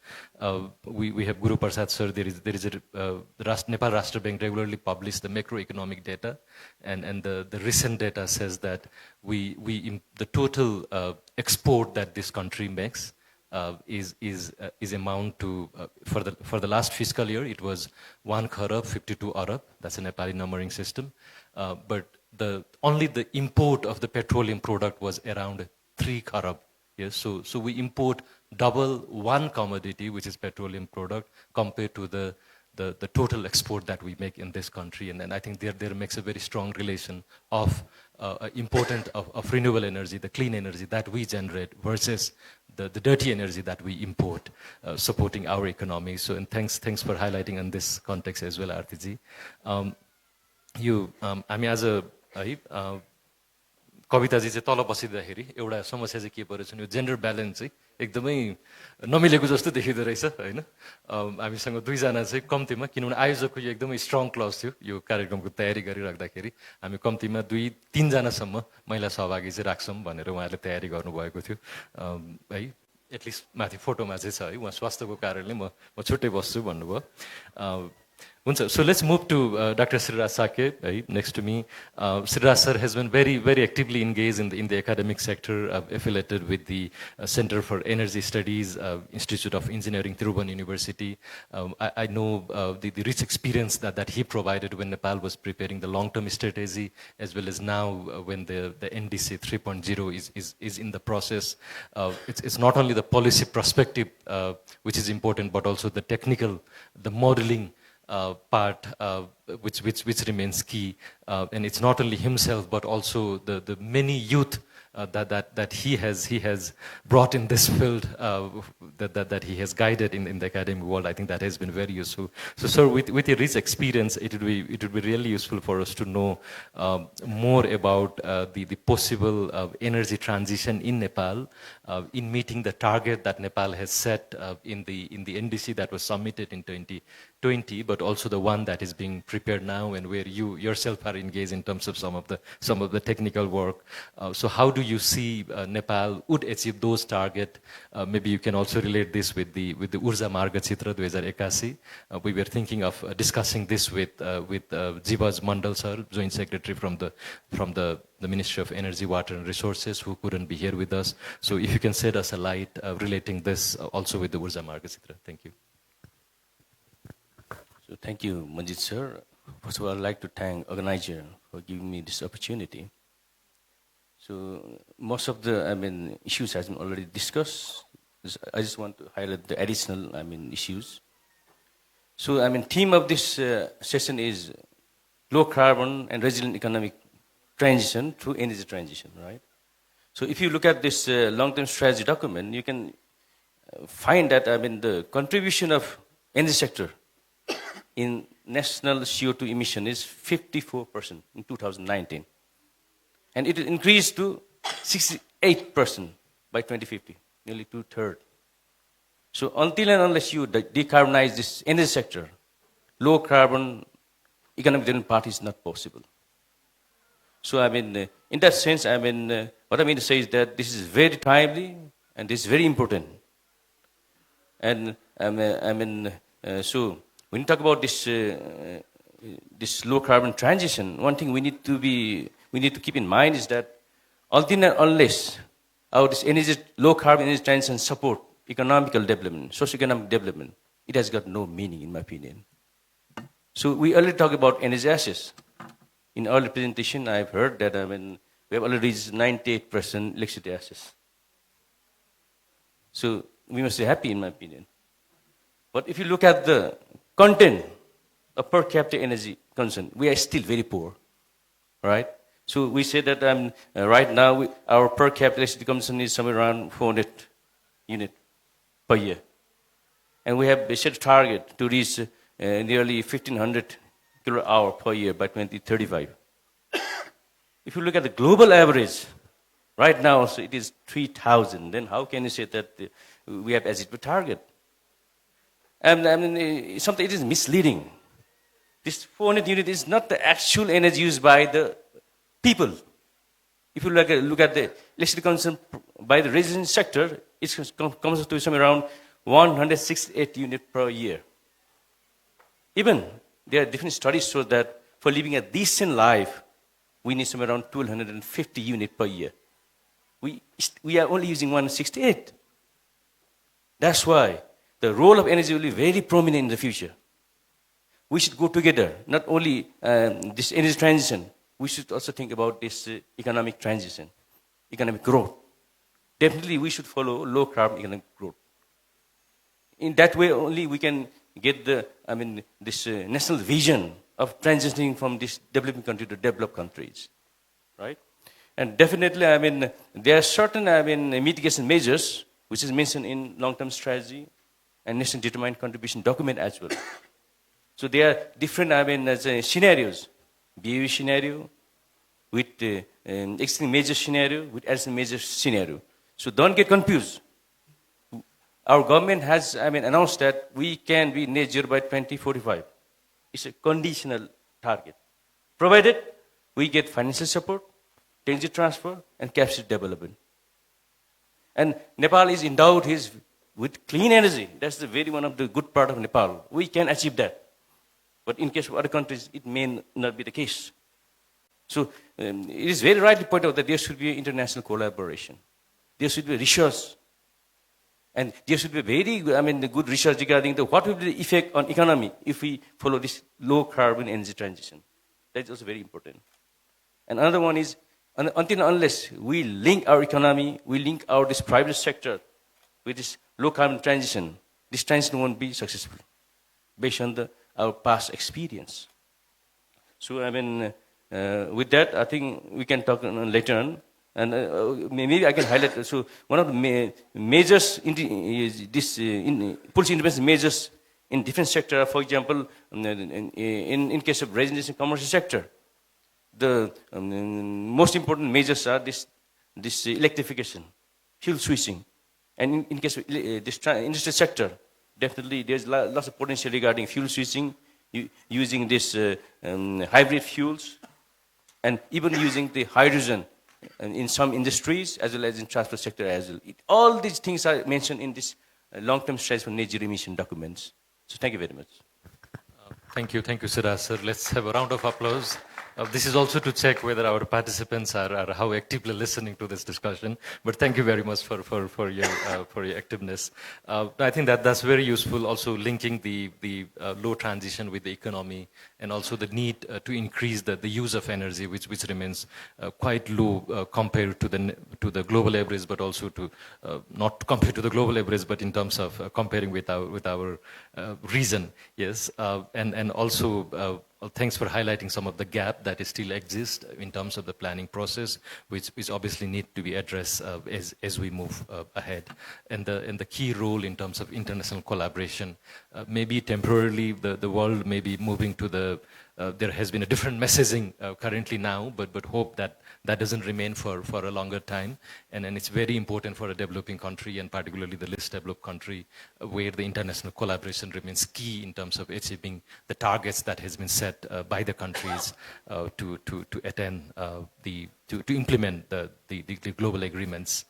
We have Guru Prasad sir. There is Nepal Rashtra Bank regularly publish the macroeconomic data, and the recent data says that the total export that this country makes is amount to for the last fiscal year it was 1 kharab 52 arab. That's a Nepali numbering system, but only the import of the petroleum product was around 3 kharab. Yes, so we import double one commodity, which is petroleum product, compared to the total export that we make in this country. And I think there makes a very strong relation of important of renewable energy, the clean energy that we generate versus the dirty energy that we import, supporting our economy. So, and thanks for highlighting in this context as well, Aartiji. As a कविताजी चाहिँ तल बसिँदाखेरि एउटा समस्या चाहिँ के परेछ भने gender balance चाहिँ एकदमै नमिलेको जस्तो देखिँदो रहेछ हैन। हामीसँग दुईजना चाहिँ कम्तीमा, किनभने आयोजकको यो एकदमै स्ट्रङ क्लज थियो यो कार्यक्रमको तयारी गरिराख्दाखेरि हामी कम्तीमा 2-3 जनासम्म महिला सहभागी चाहिँ राख्छौँ भनेर उहाँहरूले तयारी गर्नुभएको थियो है। एटलिस्ट माथि फोटोमा चाहिँ छ है, उहाँ स्वास्थ्यको कारणले म छुट्टै बस्छु भन्नुभयो। So let's move to Dr. Sriraj Sake, next to me. Sriraj sir has been very, very actively engaged in the academic sector, affiliated with the Center for Energy Studies, Institute of Engineering, Tirubhavan University. I know the rich experience that he provided when Nepal was preparing the long-term strategy, as well as now when the NDC 3.0 is in the process. It's not only the policy perspective which is important, but also the technical, the modeling part, which remains key, and it's not only himself but also the many youth that he has brought in this field, that he has guided in the academic world. I think that has been very useful. So, sir, with your rich experience, it would be really useful for us to know more about the possible energy transition in Nepal, in meeting the target that Nepal has set in the NDC that was submitted in 2020, but also the one that is being prepared now, and where you yourself are engaged in terms of some of the technical work. So how do you see Nepal would achieve those targets? Maybe you can also relate this with the Urja Marga Chitra 2081. We were thinking of discussing this with Jivaj Mandal sir, Joint Secretary from the Ministry of Energy, Water and Resources, who couldn't be here with us. So if you can shed us a light relating this also with the Urja Marga Chitra. Thank you. So thank you, Manjit sir. First of all, I'd like to thank organizer for giving me this opportunity. So most of the issues has been already discussed. I just want to highlight the additional issues. So theme of this session is low carbon and resilient economic transition through energy transition, right? So if you look at this long-term strategy document, you can find that, I mean, the contribution of energy sector in national CO2 emission is 54% in 2019. And it will increase to 68% by 2050, nearly 2/3. So until and unless you decarbonize this energy sector, low carbon economic development path is not possible. So I mean, in that sense, I mean, what I mean to say is that this is very timely and this is very important. And so when you talk about this this low carbon transition, one thing we need to keep in mind is that until and unless our this low carbon energy transition support economical development, socio-economic development, it has got no meaning, in my opinion. So we already talked about energy access. In early presentation, I've heard that, I mean, we have already reached 98% electricity access. So we must be happy, in my opinion. But if you look at the content of per capita energy consumption, we are still very poor, right? So we say that right now our per capita electricity consumption is somewhere around 400 units per year. And we have set a target to reach nearly 1,500 kilowatt-hour per year by 2035. If you look at the global average, right now so it is 3,000, then how can you say that we have achieved the target? And I mean, something it is misleading. This 400 unit is not the actual energy used by the people. If you look at the electricity consumption by the residential sector, it comes to somewhere around 168 units per year. Even there are different studies show that for living a decent life, we need somewhere around 1,250 units per year. We are only using 168. That's why the role of energy will be very prominent in the future. We should go together, not only this energy transition, we should also think about this economic transition, economic growth. Definitely we should follow low carbon economic growth. In that way only we can get this national vision of transitioning from this developing country to developed countries, right? And definitely, there are certain, mitigation measures which is mentioned in long-term strategy and national determined contribution document as well. So there are different, scenarios, BAU scenario, with existing major scenario, with additional major scenario. So don't get confused. Our government has, announced that we can be net zero by 2045. It's a conditional target, provided we get financial support, technology transfer, and capacity development. And Nepal is endowed with clean energy. That's the very one of the good part of Nepal. We can achieve that. But in case of other countries, it may not be the case. So it is very rightly pointed out that there should be international collaboration. There should be research. And there should be very good research regarding what will be the effect on economy if we follow this low carbon energy transition. That is also very important. And another one is, until and unless we link our economy, we link this private sector with this low carbon transition, this transition won't be successful based on our past experience. So with that, I think we can talk later on. And maybe I can highlight. So one of the measures policy intervention measures in different sector, for example, in case of residential and commercial sector, the most important measures are this electrification, fuel switching, and in case of this industry sector, definitely there's lots of potential regarding fuel switching, using this hybrid fuels, and even using the hydrogen in some industries as well as in transport sector as well. All these things are mentioned in this long-term strategy for net zero emission documents. So thank you very much. Thank you, Siddharth sir. Let's have a round of applause. This is also to check whether our participants are how actively listening to this discussion. But thank you very much for your activeness. I think that's very useful. Also linking the low transition with the economy, and also the need to increase the use of energy, which remains quite low compared to the global average, but also to not compared to the global average, but in terms of comparing with our region. Yes, and also well, thanks for highlighting some of the gap that still exists in terms of the planning process, which obviously need to be addressed as we move ahead. And the key role in terms of international collaboration, maybe temporarily the world may be moving to the, there has been a different messaging currently now, but hope that doesn't remain for a longer time. And it's very important for a developing country, and particularly the least developed country, where the international collaboration remains key in terms of achieving the targets that has been set by the countries to attain to implement the global agreements,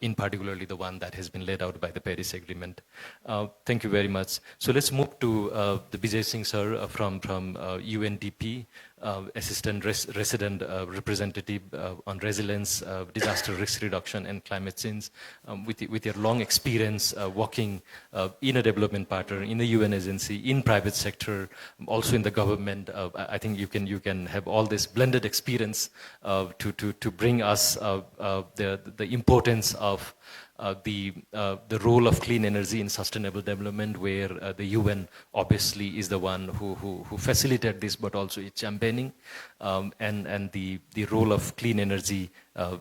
in particularly the one that has been laid out by the Paris Agreement. Thank you very much. So let's move to the Vijay Singh sir from UNDP, Assistant Resident Representative on Resilience, Disaster Risk Reduction and Climate Change. With your long experience working in a development partner, in the UN agency, in private sector, also in the government, I think you can have all this blended experience to bring us the importance of the role of clean energy in sustainable development, where the UN obviously is the one who facilitated this, but also is championing, and the role of clean energy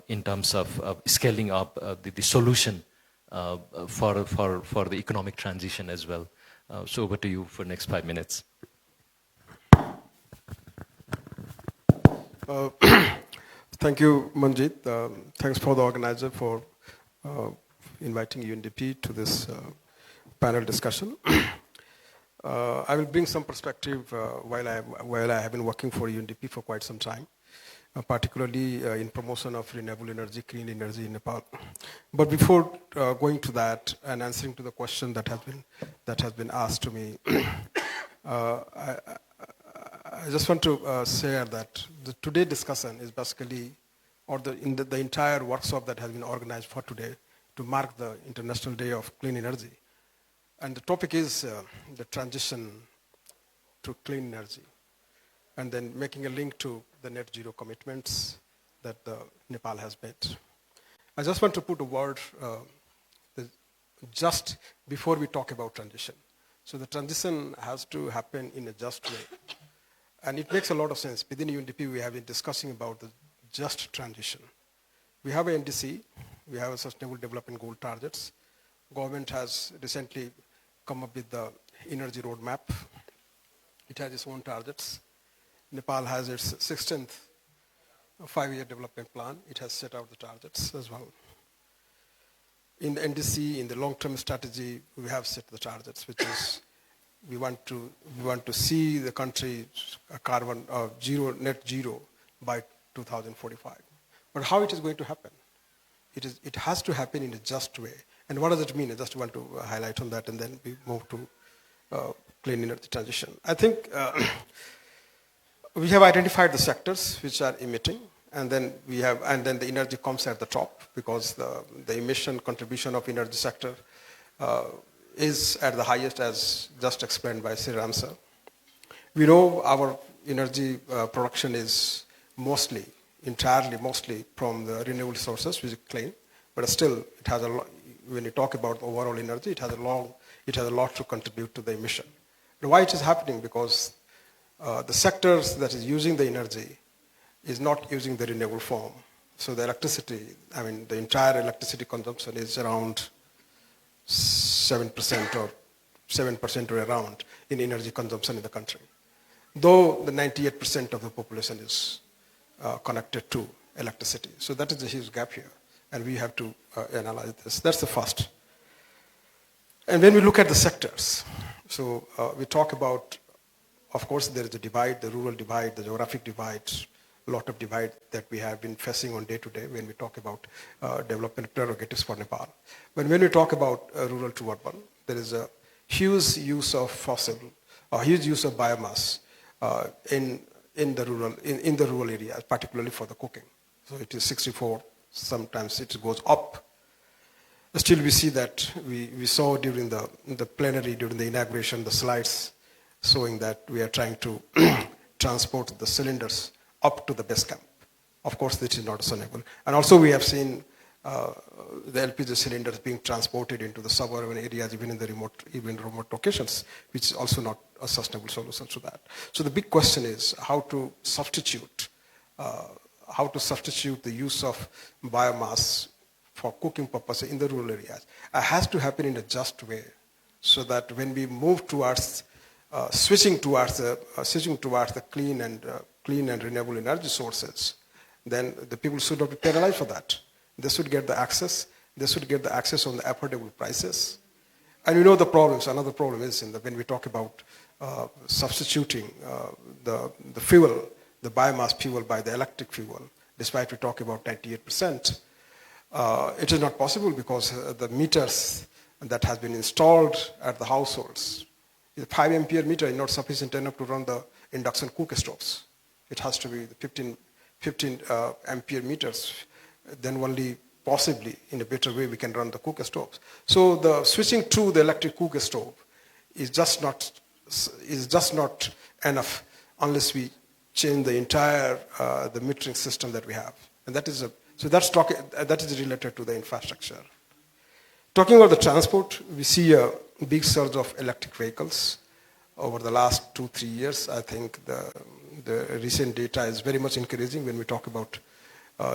in terms of scaling up the solution for the economic transition as well. So over to you for next 5 minutes. Thank you, Manjit. Thanks for the organizer for inviting UNDP to this panel discussion. I will bring some perspective while I have been working for UNDP for quite some time, particularly in promotion of renewable energy, clean energy in Nepal. But before going to that and answering to the question that has been asked to me, I just want to share that the today discussion is basically, or the entire workshop that has been organized for today to mark the International Day of Clean Energy. And the topic is the transition to clean energy, and then making a link to the net zero commitments that Nepal has made. I just want to put a word just before we talk about transition. So the transition has to happen in a just way. And it makes a lot of sense. Within UNDP, we have been discussing about the just transition. We have a NDC, we have a Sustainable Development Goal targets. Government has recently come up with the energy roadmap. It has its own targets. Nepal has its 16th 5-year development plan. It has set out the targets as well. In the NDC, in the long-term strategy, we have set the targets, which is we want to see the country carbon net zero by 2045. But how it is going to happen? It has to happen in a just way. And what does it mean? I just want to highlight on that, and then we move to clean energy transition. I think we have identified the sectors which are emitting, and then the energy comes at the top, because the emission contribution of energy sector is at the highest, as just explained by Sriram sir. We know our energy production is entirely from the renewable sources, which is clean, but still it has a lot. When you talk about overall energy, it has a lot to contribute to the emission. And why it is happening? Because the sectors that is using the energy is not using the renewable form. So the the entire electricity consumption is around 7% or around in energy consumption in the country. Though the 98% of the population is connected to electricity. So that is a huge gap here, and we have to analyze this. That's the first. And when we look at the sectors, so we talk about, of course, there is a divide, the rural divide, the geographic divide, a lot of divide that we have been facing on day to day when we talk about development prerogatives for Nepal. But when we talk about rural to urban, there is a huge use of huge use of biomass in the rural areas, particularly for the cooking. So it is 64. Sometimes it goes up. Still, we see that we saw during the plenary, during the inauguration, the slides showing that we are trying to transport the cylinders up to the base camp. Of course, this is not sustainable. And also, we have seen the LPG cylinders being transported into the suburban areas, even in the remote locations, which is also not sustainable solutions to that. So the big question is how to substitute the use of biomass for cooking purposes in the rural areas. It has to happen in a just way, so that when we move towards switching towards the clean and renewable energy sources, then the people should not be penalized for that. They should get the access. They should get the access on the affordable prices. And you know the problems. Another problem is when we talk about substituting the fuel, the biomass fuel by the electric fuel, despite we talk about 98%, it is not possible because the meters that has been installed at the households, the 5 ampere meter is not sufficient enough to run the induction cook stoves. It has to be the 15 ampere meters, then only possibly in a better way we can run the cooker stoves. So the switching to the electric cooker stove is just not enough unless we change the entire the metering system that we have, and that is related to the infrastructure. Talking about the transport, we see a big surge of electric vehicles over the last 2-3 years. I think the recent data is very much encouraging when we talk about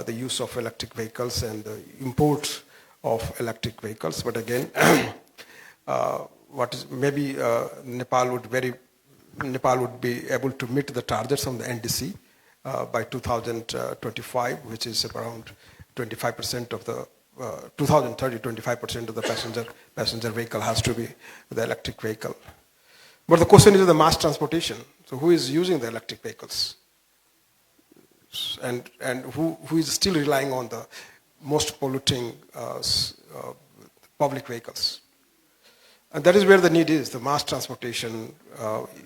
the use of electric vehicles and the import of electric vehicles. But again, Nepal would be able to meet the targets on the NDC by 2025, which is around 25% of the 2030, 25% of the passenger vehicle has to be the electric vehicle. But the question is the mass transportation. So who is using the electric vehicles? And who is still relying on the most polluting public vehicles? And that is where the need is. The mass transportation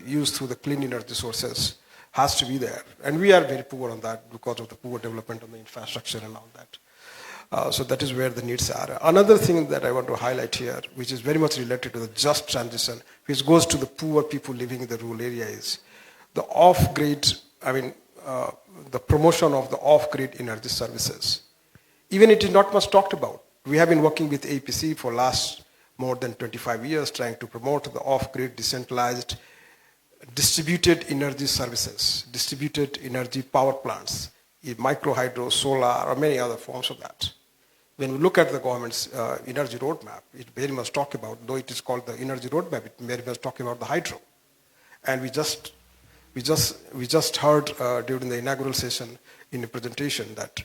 used through the clean energy sources has to be there. And we are very poor on that because of the poor development of the infrastructure and all that. So that is where the needs are. Another thing that I want to highlight here, which is very much related to the just transition, which goes to the poor people living in the rural area, is the off-grid, the promotion of the off-grid energy services. Even it is not much talked about. We have been working with APC for last more than 25 years trying to promote the off-grid decentralized distributed energy services, distributed energy power plants, micro hydro, solar, or many other forms of that. When we look at the government's energy roadmap, it very much talk about, though it is called the energy roadmap, it very much talk about the hydro. And we just heard during the inaugural session in a presentation that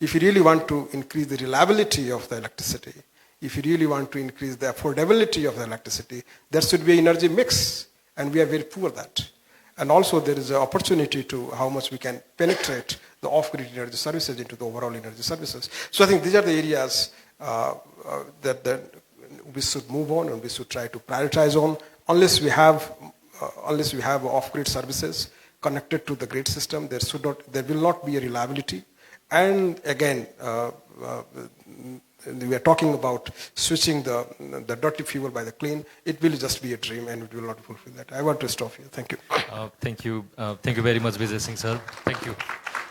if you really want to increase the reliability of the electricity, if you really want to increase the affordability of the electricity, there should be an energy mix, and we are very poor at that. And also there is an opportunity to how much we can penetrate the off-grid energy services into the overall energy services. So I think these are the areas that we should move on and we should try to prioritize on. Unless we have off-grid services connected to the grid system, there will not be a reliability. And again, we are talking about switching the dirty fuel by the clean. It will just be a dream and it will not fulfill that. I want to stop here. Thank you. Thank you. Thank you very much, Vijay Singh sir. Thank you.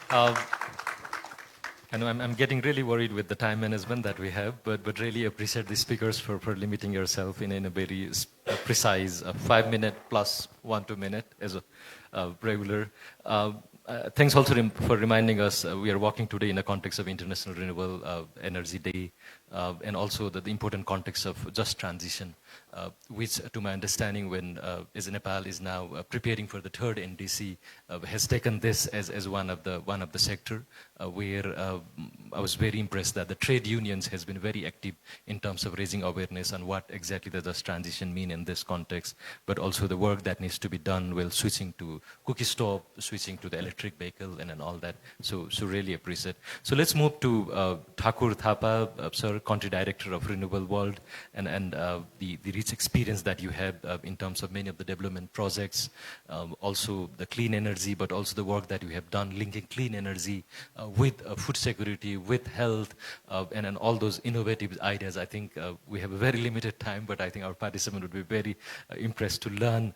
I know I'm getting really worried with the time management that we have, but really appreciate the speakers for limiting yourself in a very precise 5-minute plus 1-2 minute as a regular. Thanks also for reminding us we are walking today in the context of International Renewable Energy Day and also the important context of just transition, which to my understanding when as Nepal is now preparing for the third NDC has taken this as one of the sector where I was very impressed that the trade unions has been very active in terms of raising awareness on what exactly the just transition mean in this context, but also the work that needs to be done while switching to cookie stove, switching to the electric vehicle and all that. So really appreciate. So let's move to Thakur Thapa, sir, country director of Renewable World, and the rich experience that you have in terms of many of the development projects, also the clean energy, but also the work that you have done linking clean energy with food security, with health, and all those innovative ideas. I think we have a very limited time, but I think our participants would be very impressed to learn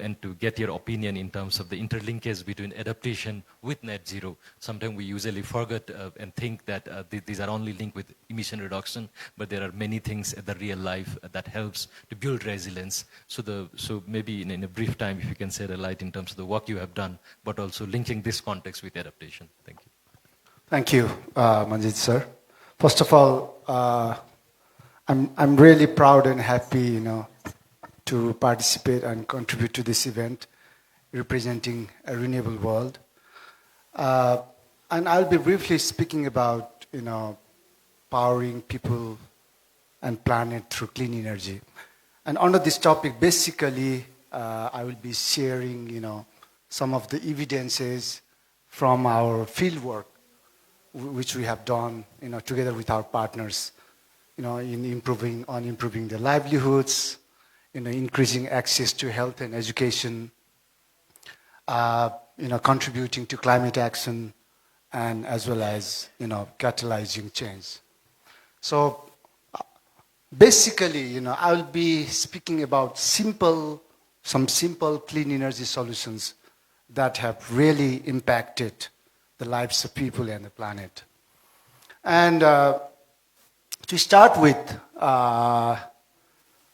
and to get your opinion in terms of the interlinkage between adaptation with net zero. Sometimes we usually forget and think that these are only linked with emission reduction, but there are many things in the real life that helps to build resilience. So maybe in a brief time, if you can shed a light in terms of the work you have done, but also linking this context with adaptation. Thank you. Thank you, Manjit sir. First of all, I'm really proud and happy, to participate and contribute to this event representing a renewable world. And I'll be briefly speaking about, powering people and planet through clean energy. And under this topic, basically, I will be sharing, some of the evidences from our field work, which we have done, together with our partners, in improving their livelihoods, increasing access to health and education, contributing to climate action, and as well as, catalyzing change. So basically, I'll be speaking about some simple clean energy solutions that have really impacted the lives of people and the planet. And to start with, I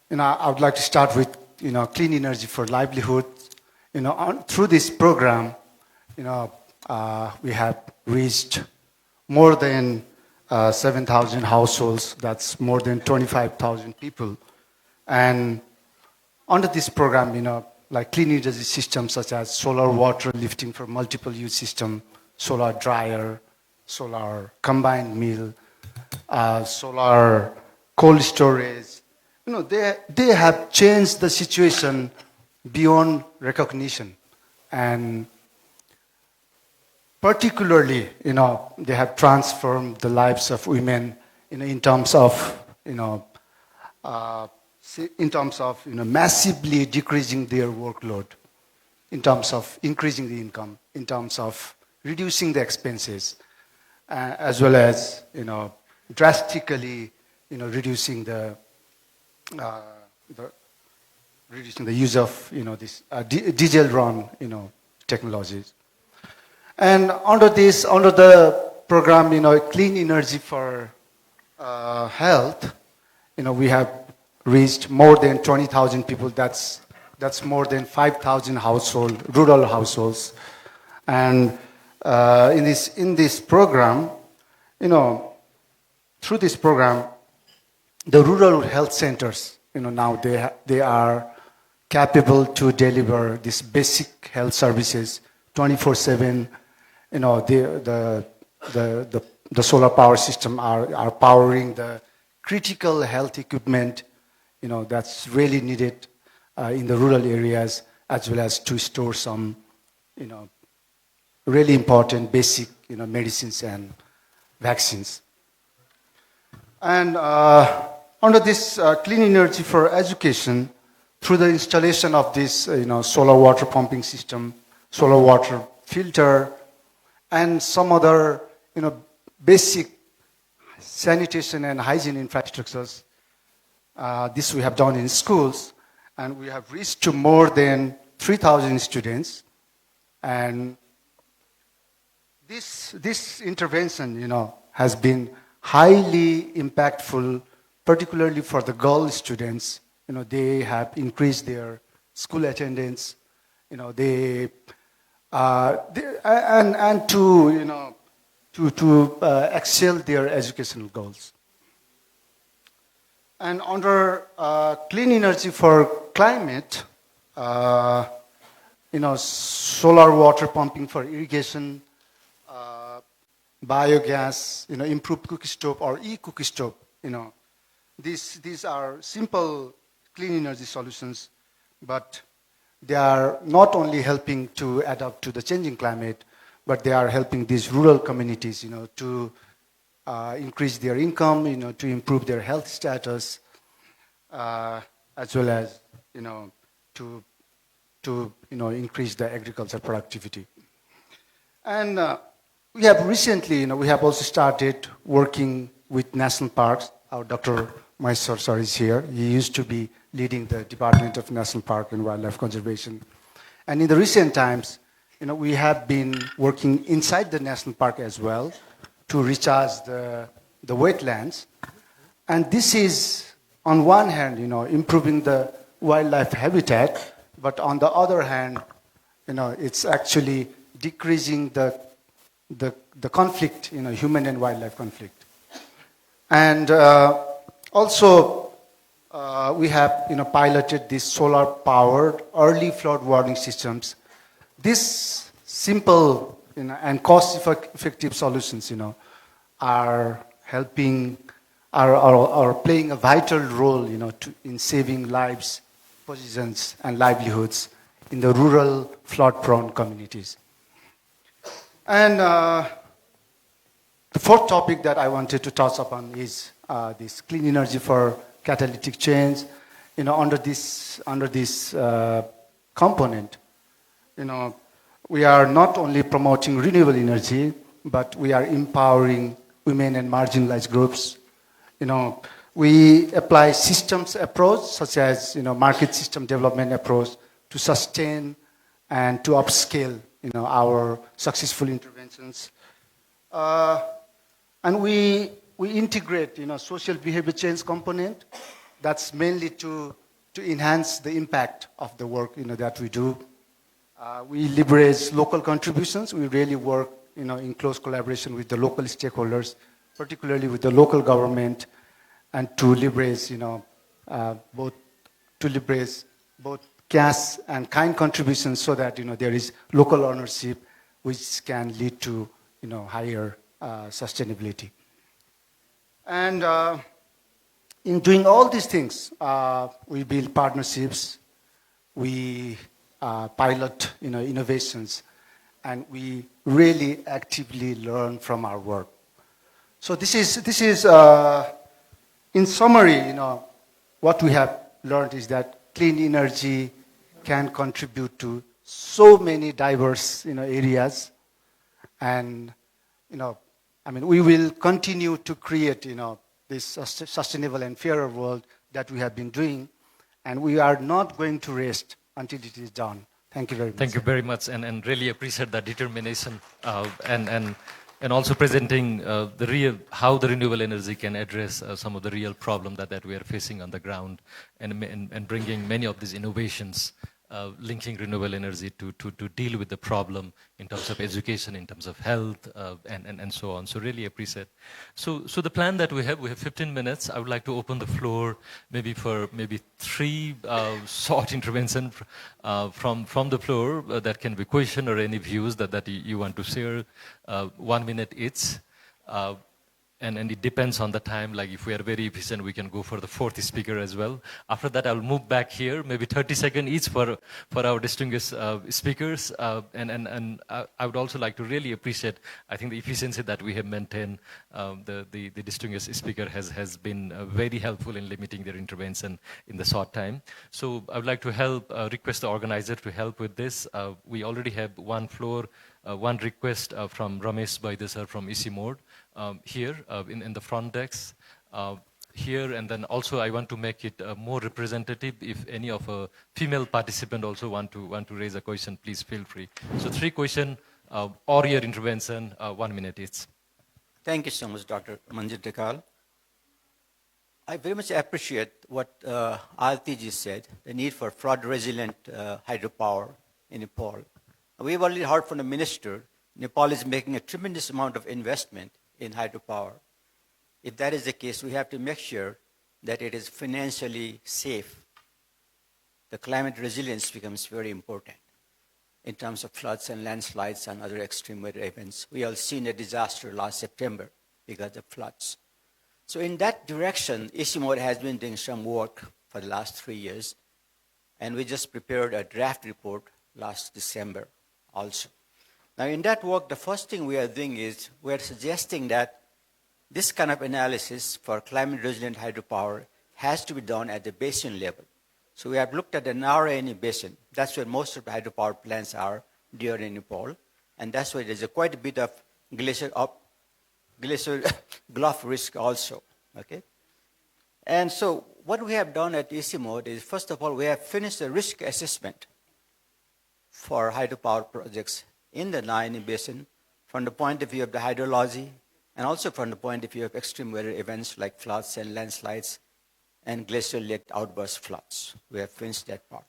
would like to start with, clean energy for livelihood. Through this program, we have reached more than 7,000 households. That's more than 25,000 people. And under this program, like clean energy systems such as solar water lifting for multiple use system, solar dryer, solar combined mill, solar cold storage, they have changed the situation beyond recognition. And particularly, they have transformed the lives of women, in terms of, massively decreasing their workload, in terms of increasing the income, in terms of reducing the expenses, as well as, drastically, reducing the use of, this diesel-run, technologies. And under the program, clean energy for health, we have reached more than 20,000 people. That's more than 5,000 rural households. And in this program, through this program, the rural health centers, now they are capable to deliver these basic health services 24/7. The solar power system are powering the critical health equipment, that's really needed in the rural areas, as well as to store some, really important basic, medicines and vaccines. And under this clean energy for education, through the installation of this, solar water pumping system, solar water filter, and some other, basic sanitation and hygiene infrastructures, this we have done in schools, and we have reached to more than 3,000 students. And this intervention, has been highly impactful, particularly for the girl students. They have increased their school attendance. To excel their educational goals. And under clean energy for climate, solar water pumping for irrigation, biogas, improved cookie stove or e-cookie stove, these are simple clean energy solutions, but they are not only helping to adapt to the changing climate, but they are helping these rural communities, to increase their income, to improve their health status, as well as, to increase the agriculture productivity. And we have recently, we have also started working with national parks. Our Dr. Maheshwar sir is here. He used to be leading the Department of National Park and Wildlife Conservation. And in the recent times, we have been working inside the national park as well to recharge the wetlands. And this is, on one hand, improving the wildlife habitat, but on the other hand, it's actually decreasing the conflict, human and wildlife conflict. And also, we have, piloted these solar-powered early flood warning systems. These simple, and cost-effective solutions, are helping, are playing a vital role, in saving lives, positions, and livelihoods in the rural flood-prone communities. And the fourth topic that I wanted to touch upon is this clean energy for catalytic change. Under this component, we are not only promoting renewable energy, but we are empowering women and marginalized groups. We apply systems approach, such as market system development approach, to sustain and to upscale our successful interventions. And we integrate social behavior change component. That's mainly to enhance the impact of the work that we do. We leverage local contributions. We really work in close collaboration with the local stakeholders, particularly with the local government, and to leverage both cash and kind contributions, so that there is local ownership, which can lead to higher sustainability. And in doing all these things, we build partnerships, we pilot innovations, and we really actively learn from our work. So this is in summary, what we have learned is that clean energy can contribute to so many diverse areas, and we will continue to create this sustainable and fairer world that we have been doing, and we are not going to rest until it is done. Thank you very much. Thank you very much, and really appreciate that determination, and also presenting how the renewable energy can address some of the real problem that we are facing on the ground, and bringing many of these innovations, linking renewable energy to deal with the problem in terms of education, in terms of health, and so on. So really appreciate. So the plan that we have 15 minutes. I would like to open the floor for 3 short intervention from the floor. That can be question or any views that you want to share. 1 minute each. And it depends on the time. Like if we are very efficient, we can go for the 4th speaker as well. After that, I'll move back here, maybe 30 seconds each for our distinguished speakers. And I would also like to really appreciate, I think, the efficiency that we have maintained. The distinguished speaker has been very helpful in limiting their intervention in the short time. So I would like to request the organizer to help with this. We already have one request from Ramesh Baidesar from EC Mode. Here in the front desk here, and then also I want to make it more representative. If any of a female participant also want to raise a question, please feel free. So 3 questions or your intervention, 1 minute each. Thank you so much, Dr. Manjit Dekal. I very much appreciate what Aartiji said, the need for flood-resilient hydropower in Nepal. We've already heard from the minister, Nepal is making a tremendous amount of investment in hydropower. If that is the case, we have to make sure that it is financially safe. The climate resilience becomes very important in terms of floods and landslides and other extreme weather events. We all seen a disaster last September because of floods. So in that direction, ICIMOD has been doing some work for the last 3 years, and we just prepared a draft report last December also. Now, in that work, the first thing we are doing is we are suggesting that this kind of analysis for climate-resilient hydropower has to be done at the basin level. So we have looked at the Narayani Basin. That's where most of the hydropower plants are there in Nepal, and that's why there's quite a bit of glacier bluff risk also. Okay, and so what we have done at ICIMOD is, first of all, we have finished the risk assessment for hydropower projects in the Nayani Basin from the point of view of the hydrology and also from the point of view of extreme weather events like floods and landslides and glacial lake outburst floods. We have finished that part.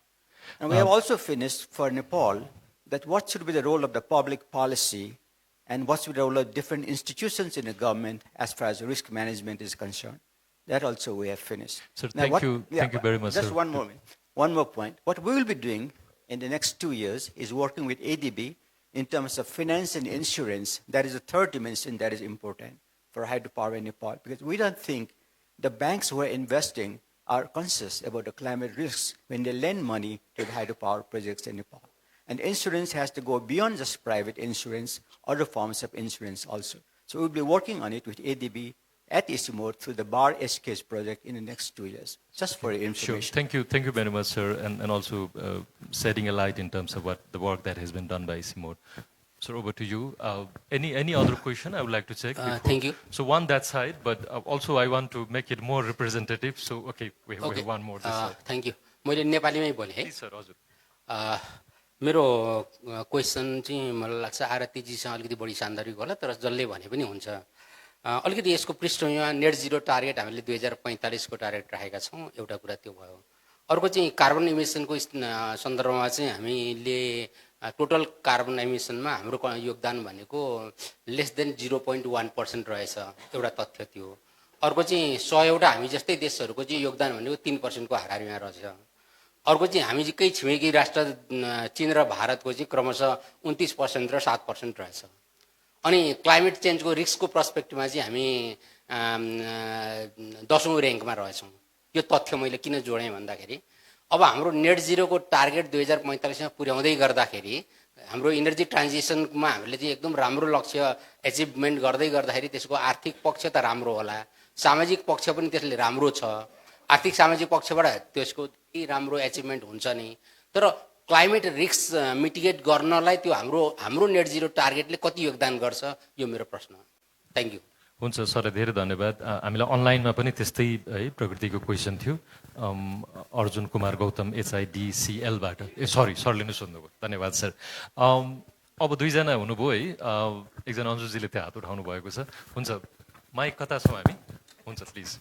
And we have also finished for Nepal that what should be the role of the public policy and what should be the role of different institutions in the government as far as risk management is concerned. That also we have finished. Sir, Now, thank you very much, Just sir. one moment. One more point. What we will be doing in the next 2 years is working with ADB in terms of finance and insurance. That is a third dimension that is important for hydropower in Nepal, because we don't think the banks who are investing are conscious about the climate risks when they lend money to the hydropower projects in Nepal. And insurance has to go beyond just private insurance, other forms of insurance also. So we'll be working on it with ADB at Isimor through the BAR SKS project in the next 2 years, just for your information. Sure. Thank you very much, sir, and also shedding a light in terms of what the work that has been done by Isimor. Sir, over to you. Any other question I would like to check? Thank you. So one that side, but also I want to make it more representative. So okay, we have one more this side. Thank you. मैले नेपालीमै बोले है. Please, sir, हजुर. मेरो question चाहिँ मलाई लाग्छ आरतीजीसँग अलिकति बढी सान्दर्भिक होला, तर जसले भने पनि हुन्छ. अलिकति यसको पृष्ठभूमिमा नेट जिरो टार्गेट हामीले 2045 को टार्गेट राखेका छौँ. एउटा कुरा त्यो भयो. अर्को चाहिँ कार्बन इमिसनको सन्दर्भमा चाहिँ हामीले टोटल कार्बन इमिसनमा हाम्रो योगदान भनेको लेस देन 0.1% रहेछ. एउटा तथ्य त्यो. अर्को चाहिँ 100वटा हामी जस्तै देशहरूको चाहिँ योगदान भनेको 3% को हाराहारीमा रहेछ. अर्को चाहिँ हामी चाहिँ केही छिमेकी राष्ट्र चीन र भारतको चाहिँ क्रमशः 29% र 7% रहेछ. अनि क्लाइमेट चेन्जको रिस्कको पर्सपेक्टिभमा चाहिँ हामी 10औं र्याङ्कमा रहेछौँ. यो तथ्य मैले किन जोडेँ भन्दाखेरि अब हाम्रो नेट जिरोको टार्गेट 2045 मा पुर्याउँदै गर्दाखेरि हाम्रो इनर्जी ट्रान्जिसनमा हामीले चाहिँ एकदम राम्रो लक्ष्य एचिभमेन्ट गर्दै गर्दाखेरि त्यसको आर्थिक पक्ष त राम्रो होला, सामाजिक पक्ष पनि त्यसले राम्रो छ. आर्थिक सामाजिक पक्षबाट त्यसको राम्रो एचिभमेन्ट हुन्छ नि, तर क्लाइमेट रिस्क मिटिगेट गर्नलाई त्यो हाम्रो नेट जिरो टार्गेटले कति योगदान गर्छ, यो मेरो प्रश्न. Thank you. हुन्छ सर, धेरै धन्यवाद. हामीलाई अनलाइनमा पनि त्यस्तै है प्रकृतिको क्वेसन थियो. अर्जुन कुमार गौतम HIDCL-बाट. सरी, सरले नै सोध्नुभयो. धन्यवाद सर. अब दुईजना हुनुभयो है. एकजना अन्जुजीले त्यहाँ हात उठाउनु भएको छ. हुन्छ, माइक कता छौँ हामी? हुन्छ, please.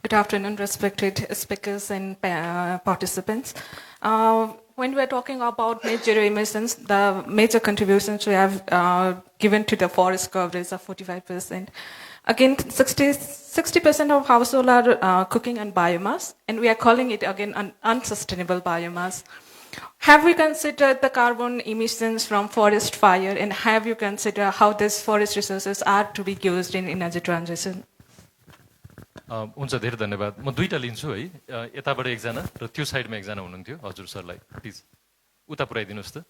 Good afternoon, respected speakers and participants. When we are talking about net zero emissions, the major contributions we have given to the forest coverage of 45%. Again, 60% of households are cooking on biomass, and we are calling it again an unsustainable biomass. Have we considered the carbon emissions from forest fire, and have you considered how these forest resources are to be used in energy transition? हुन्छ, धेरै धन्यवाद. म दुईटा लिन्छु है. यताबाट एकजना र त्यो साइडमा एकजना हुनुहुन्थ्यो. हजुर सरलाई प्लिज उता पुऱ्याइदिनुहोस् त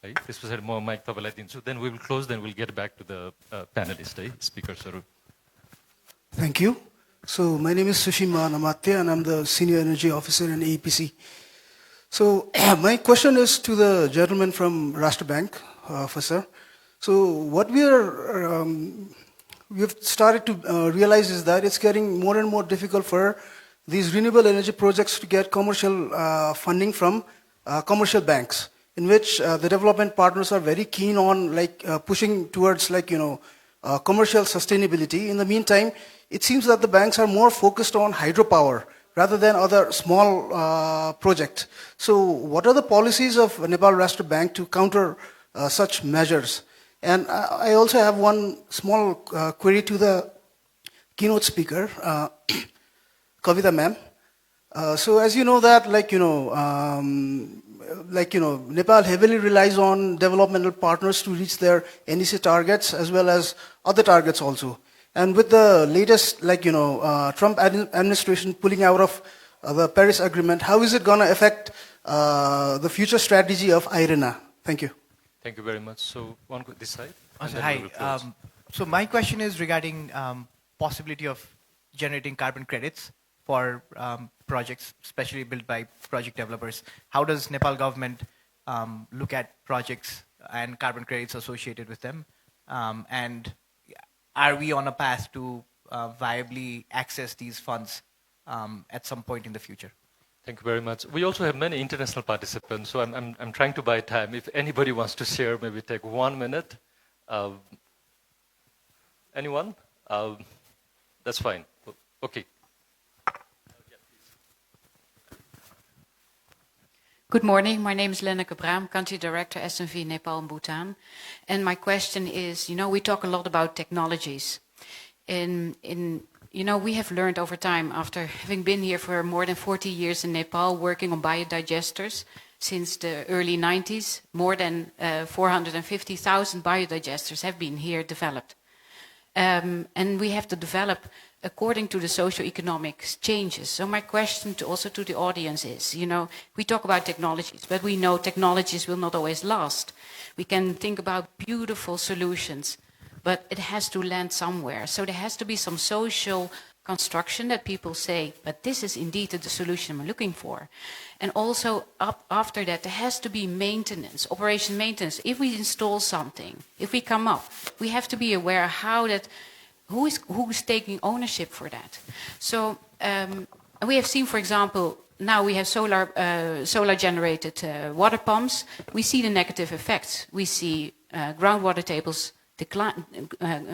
है. त्यस पछाडि म माइक तपाईँलाई दिन्छु. Then we will close, then will get back to the panelist है, स्पिकर्सहरू. Thank you. So my name is Sushima Namatya and I'm the Senior Energy Officer in APC. So my question is to the gentleman from Rashtra Bank, sir. So what we've started to realize is that it's getting more and more difficult for these renewable energy projects to get commercial funding from commercial banks, in which the development partners are very keen on pushing towards commercial sustainability. In the meantime, it seems that the banks are more focused on hydropower rather than other small projects. So what are the policies of Nepal Rashtra Bank to counter such measures? And I also have one small query to the keynote speaker, Kavita ma'am. So as you know that, Nepal heavily relies on developmental partners to reach their NEC targets as well as other targets also. And with the latest, Trump administration pulling out of the Paris Agreement, how is it going to affect the future strategy of IRENA? Thank you. Thank you very much. So one this side. Hi. So my question is regarding possibility of generating carbon credits for projects, especially built by project developers. How does Nepal government look at projects and carbon credits associated with them? And are we on a path to viably access these funds at some point in the future? Thank you very much. We also have many international participants, so I'm trying to buy time. If anybody wants to share, maybe take 1 minute. Anyone? That's fine. Okay. Good morning. My name is Lenneke Braam, Country Director, SNV Nepal and Bhutan. And my question is, we talk a lot about technologies. We have learned over time, after having been here for more than 40 years in Nepal, working on biodigesters since the early 90s, more than 450,000 biodigesters have been here developed. And we have to develop according to the socio-economic changes. So my question also to the audience is, we talk about technologies, but we know technologies will not always last. We can think about beautiful solutions, but it has to land somewhere. So there has to be some social construction that people say, but this is indeed the solution we're looking for. And also after that, there has to be maintenance, operation maintenance. If we install something, if we come up, we have to be aware who is taking ownership for that. So we have seen, for example, now we have solar generated water pumps. We see the negative effects. We see groundwater tables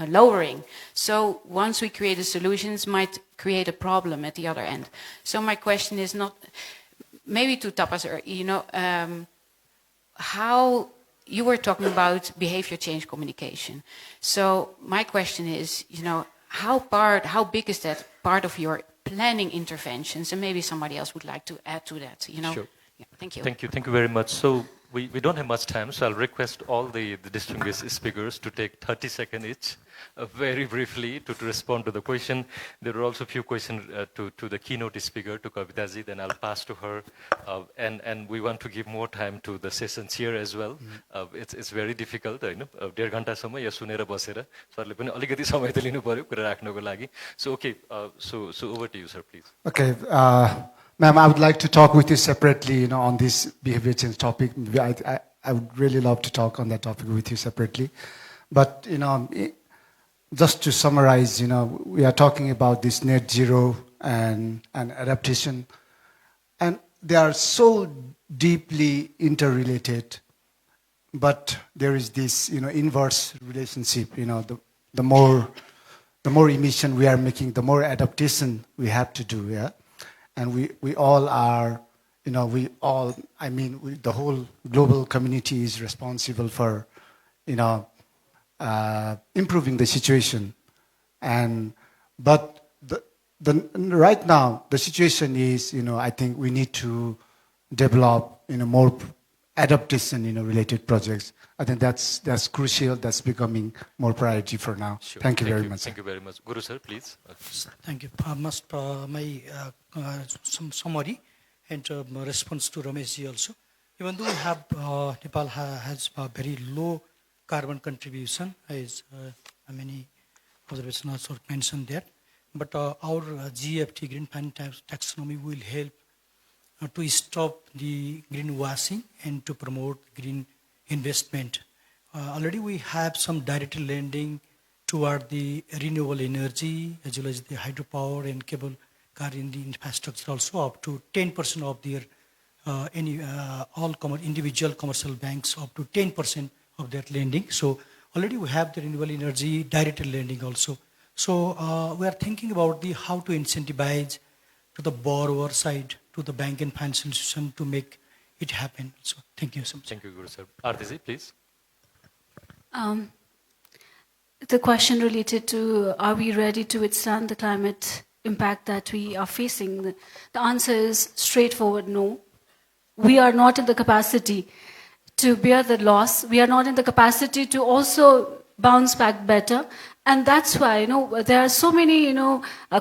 lowering. So once we create a solution, it might create a problem at the other end. So my question is not, maybe to Tapas, how you were talking about behavior change communication. So my question is, how big is that part of your planning interventions? And maybe somebody else would like to add to that. Sure. Yeah, thank you. Thank you very much. So we don't have much time, so I'll request all the distinguished speakers to take 30 seconds each, very briefly, to respond to the question. There are also a few questions to the keynote speaker, to Kavitaji, then I'll pass to her. And we want to give more time to the sessions here as well. It's very difficult, डेढ घन्टासम्म यहाँ सुनेर बसेर सरले पनि अलिकति समय त लिनु पर्यो कुरा राख्नको लागि. So okay, so over to you, sir, please. Okay. Ma'am, I would like to talk with you separately, on this behavior change topic. I would really love to talk on that topic with you separately. But, just to summarize, we are talking about this net zero and adaptation. And they are so deeply interrelated. But there is this, inverse relationship, the more emission we are making, the more adaptation we have to do, yeah? And we all are, the whole global community is responsible for, improving the situation. But right now, the situation is, I think we need to develop, more adaptation, related projects. I think that's crucial. That's becoming more priority for now. Sure. Thank you very much. Thank you very much. Guru sir, please. Thank you. Some summary and response to Rameshji also. Even though we have Nepal has a very low carbon contribution, as many observations also mentioned there, but our GFT, Green Finance Taxonomy, will help to stop the greenwashing and to promote green investment. Already we have some direct lending toward the renewable energy as well as the hydropower and cable car in the infrastructure also, up to 10% of their individual commercial banks, up to 10% of that lending. So already we have the renewable energy direct lending also. So we are thinking about how to incentivize to the borrower side, to the bank and financial institution to make it happen. So thank you so much. Thank you, Guru sir. Artisi, please. The question related to, are we ready to withstand the climate impact that we are facing? The answer is straightforward, no. We are not in the capacity to bear the loss. We are not in the capacity to also bounce back better. And that's why, there are so many,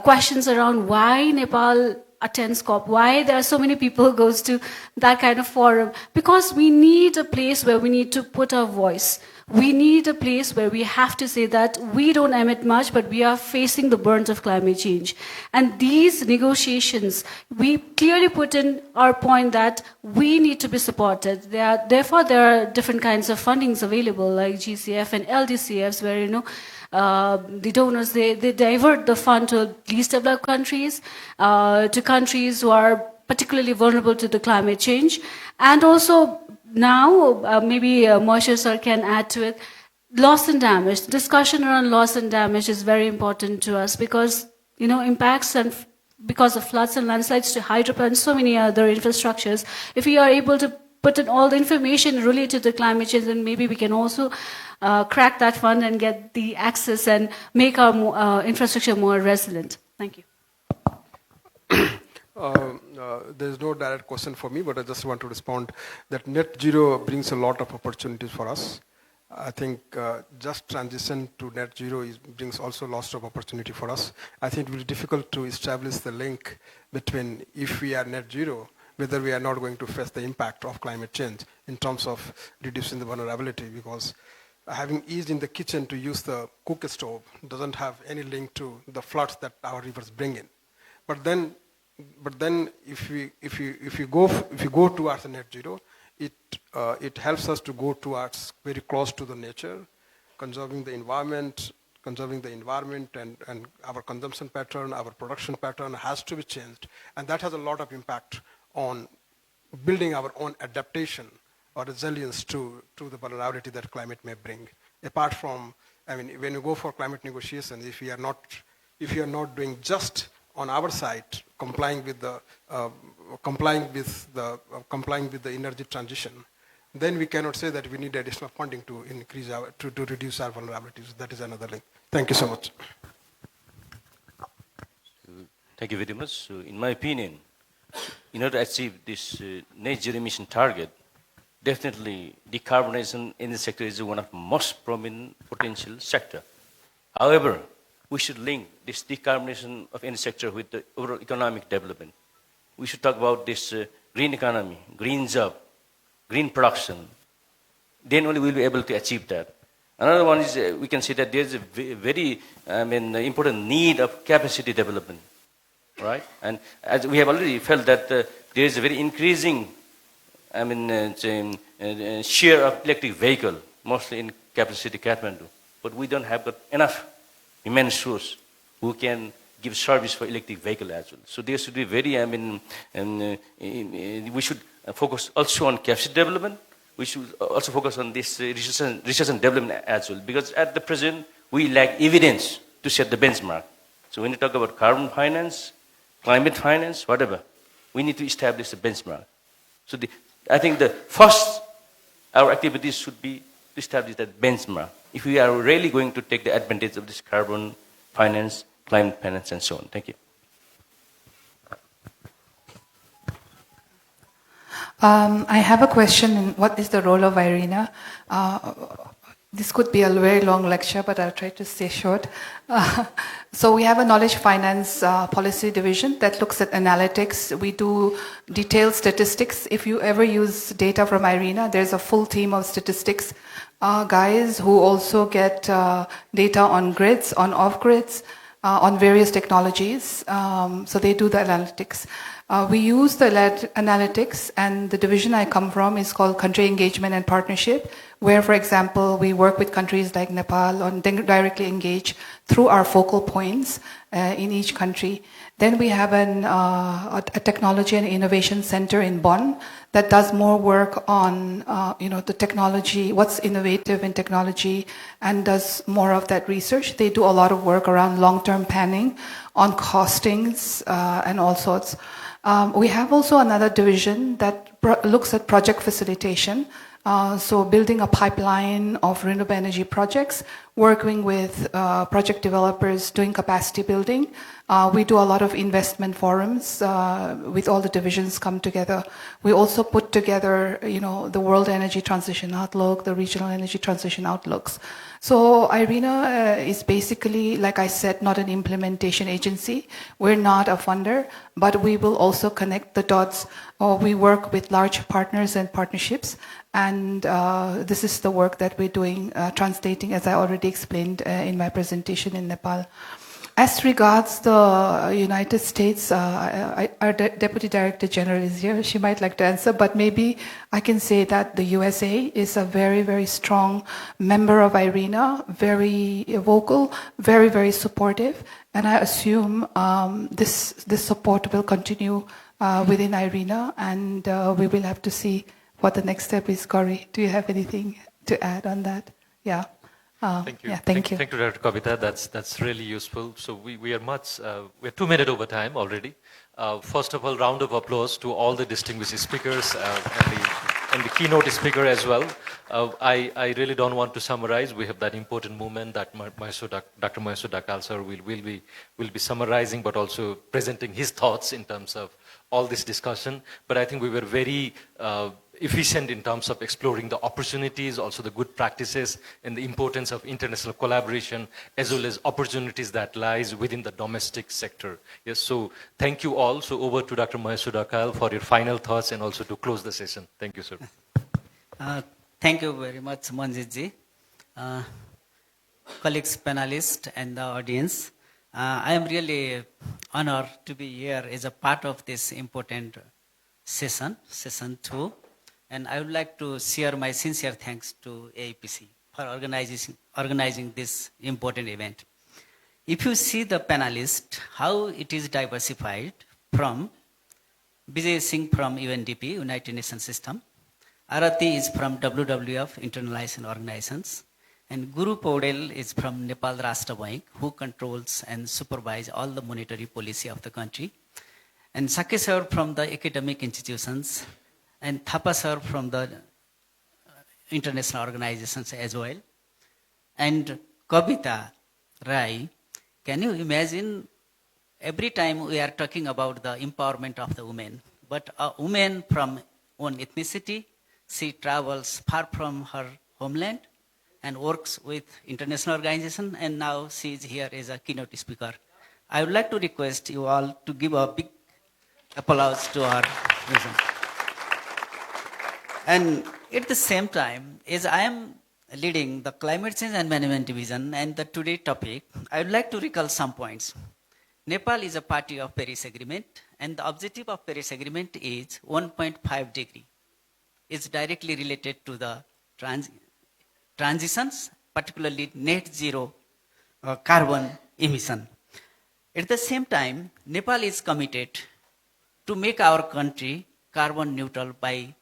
questions around why Nepal attends COP, why there are so many people who goes to that kind of forum. Because we need a place where we need to put our voice. We need a place where we have to say that we don't emit much, but we are facing the burns of climate change. And these negotiations, we clearly put in our point that we need to be supported. Therefore, there are different kinds of fundings available, like GCF and LDCFs, where, the donors, they divert the fund to least developed countries, to countries who are particularly vulnerable to the climate change. And also now, maybe Moshe sir can add to it, loss and damage. Discussion around loss and damage is very important to us because, impacts and because of floods and landslides to hydropower and so many other infrastructures. If we are able to put in all the information related to climate change, then maybe we can also crack that fund and get the access and make our infrastructure more resilient. Thank you. There's no direct question for me, but I just want to respond that net zero brings a lot of opportunities for us. I think just transition to net zero brings also lots of opportunity for us. I think it will be difficult to establish the link between if we are net zero, whether we are not going to face the impact of climate change in terms of reducing the vulnerability, because having ease in the kitchen to use the cook stove doesn't have any link to the floods that our rivers bring in. But then if we go towards the net zero, it helps us to go towards very close to the nature, conserving the environment, and our consumption pattern, our production pattern has to be changed. And that has a lot of impact on building our own adaptation or resilience to the vulnerability that climate may bring. Apart from, when you go for climate negotiations, if you are not doing just on our side, complying with the energy transition, then we cannot say that we need additional funding to reduce our vulnerabilities. That is another link. Thank you so much. Thank you very much. So in my opinion, in order to achieve this net zero emission target, definitely decarbonization in the sector is one of the most prominent potential sector. However, we should link this decarbonization of any sector with the overall economic development. We should talk about this green economy, green job, green production. Then only we'll be able to achieve that. Another one is we can see that there's a very important need of capacity development, right? And as we have already felt that there is a very increasing share of electric vehicle, mostly in capital city Kathmandu. But we don't have got enough human resource who can give service for electric vehicle as well. So there should be very, we should focus also on capacity development. We should also focus on this research and development as well, because at the present, we lack evidence to set the benchmark. So when you talk about carbon finance, climate finance, whatever, we need to establish a benchmark. So I think our activities should be to establish that benchmark. If we are really going to take the advantage of this carbon finance, climate finance, and so on. Thank you. I have a question. What is the role of IRENA? This could be a very long lecture, but I'll try to stay short. So we have a knowledge finance policy division that looks at analytics. We do detailed statistics. If you ever use data from IRENA, there's a full team of statistics guys who also get data on grids, on off-grids, on various technologies. So they do the analytics. We use the analytics, and the division I come from is called Country Engagement and Partnership, where, for example, we work with countries like Nepal and directly engage through our focal points in each country. Then we have a technology and innovation center in Bonn that does more work on the technology, what's innovative in technology, and does more of that research. They do a lot of work around long-term planning, on costings, and all sorts. We have also another division that looks at project facilitation. So building a pipeline of renewable energy projects, working with project developers, doing capacity building. We do a lot of investment forums with all the divisions come together. We also put together, the World Energy Transition Outlook, the Regional Energy Transition Outlooks. So IRENA is basically, like I said, not an implementation agency. We're not a funder, but we will also connect the dots. We work with large partners and partnerships, and this is the work that we're doing, translating, as I already explained in my presentation in Nepal. As regards the United States, our Deputy Director General is here. She might like to answer, but maybe I can say that the USA is a very, very strong member of IRENA, very vocal, very, very supportive, and I assume this support will continue within IRENA, and we will have to see what the next step is. Gauri, do you have anything to add on that? Yeah. Thank you. Yeah, thank you. Thank you, Dr. Kavita. That's really useful. So we are we're 2 minutes over time already. First of all, round of applause to all the distinguished speakers and the keynote speaker as well. I really don't want to summarize. We have that important movement that Dr. Mahesh Dhakkal sir will be summarizing, but also presenting his thoughts in terms of all this discussion. But I think we were very efficient in terms of exploring the opportunities, also the good practices, and the importance of international collaboration, as well as opportunities that lies within the domestic sector. Yes, so thank you all. So over to Dr. Mahesh Dhakkal for your final thoughts and also to close the session. Thank you, sir. Thank you very much, Manjit ji. Colleagues, panelists, and the audience. I am really honored to be here as a part of this important session 2. And I would like to share my sincere thanks to AIPC for organizing this important event. If you see the panelists, how it is diversified from Vijay Singh from UNDP, United Nations System, Arati is from WWF, International Organizations, and Guru Paudel is from Nepal Rashtra Bank, who controls and supervises all the monetary policy of the country, and Sakhe sir from the academic institutions, and Thapa sir from the international organizations as well. And Kavita Rai, can you imagine, every time we are talking about the empowerment of the women, but a woman from one ethnicity, she travels far from her homeland and works with international organization, and now she is here as a keynote speaker. I would like to request you all to give a big applause to her vision. And at the same time, as I am leading the Climate Change and Management Division and the today topic, I would like to recall some points. Nepal is a party of Paris Agreement, and the objective of Paris Agreement is 1.5 degree. It's directly related to the transitions, particularly net zero carbon emission. At the same time, Nepal is committed to make our country carbon neutral by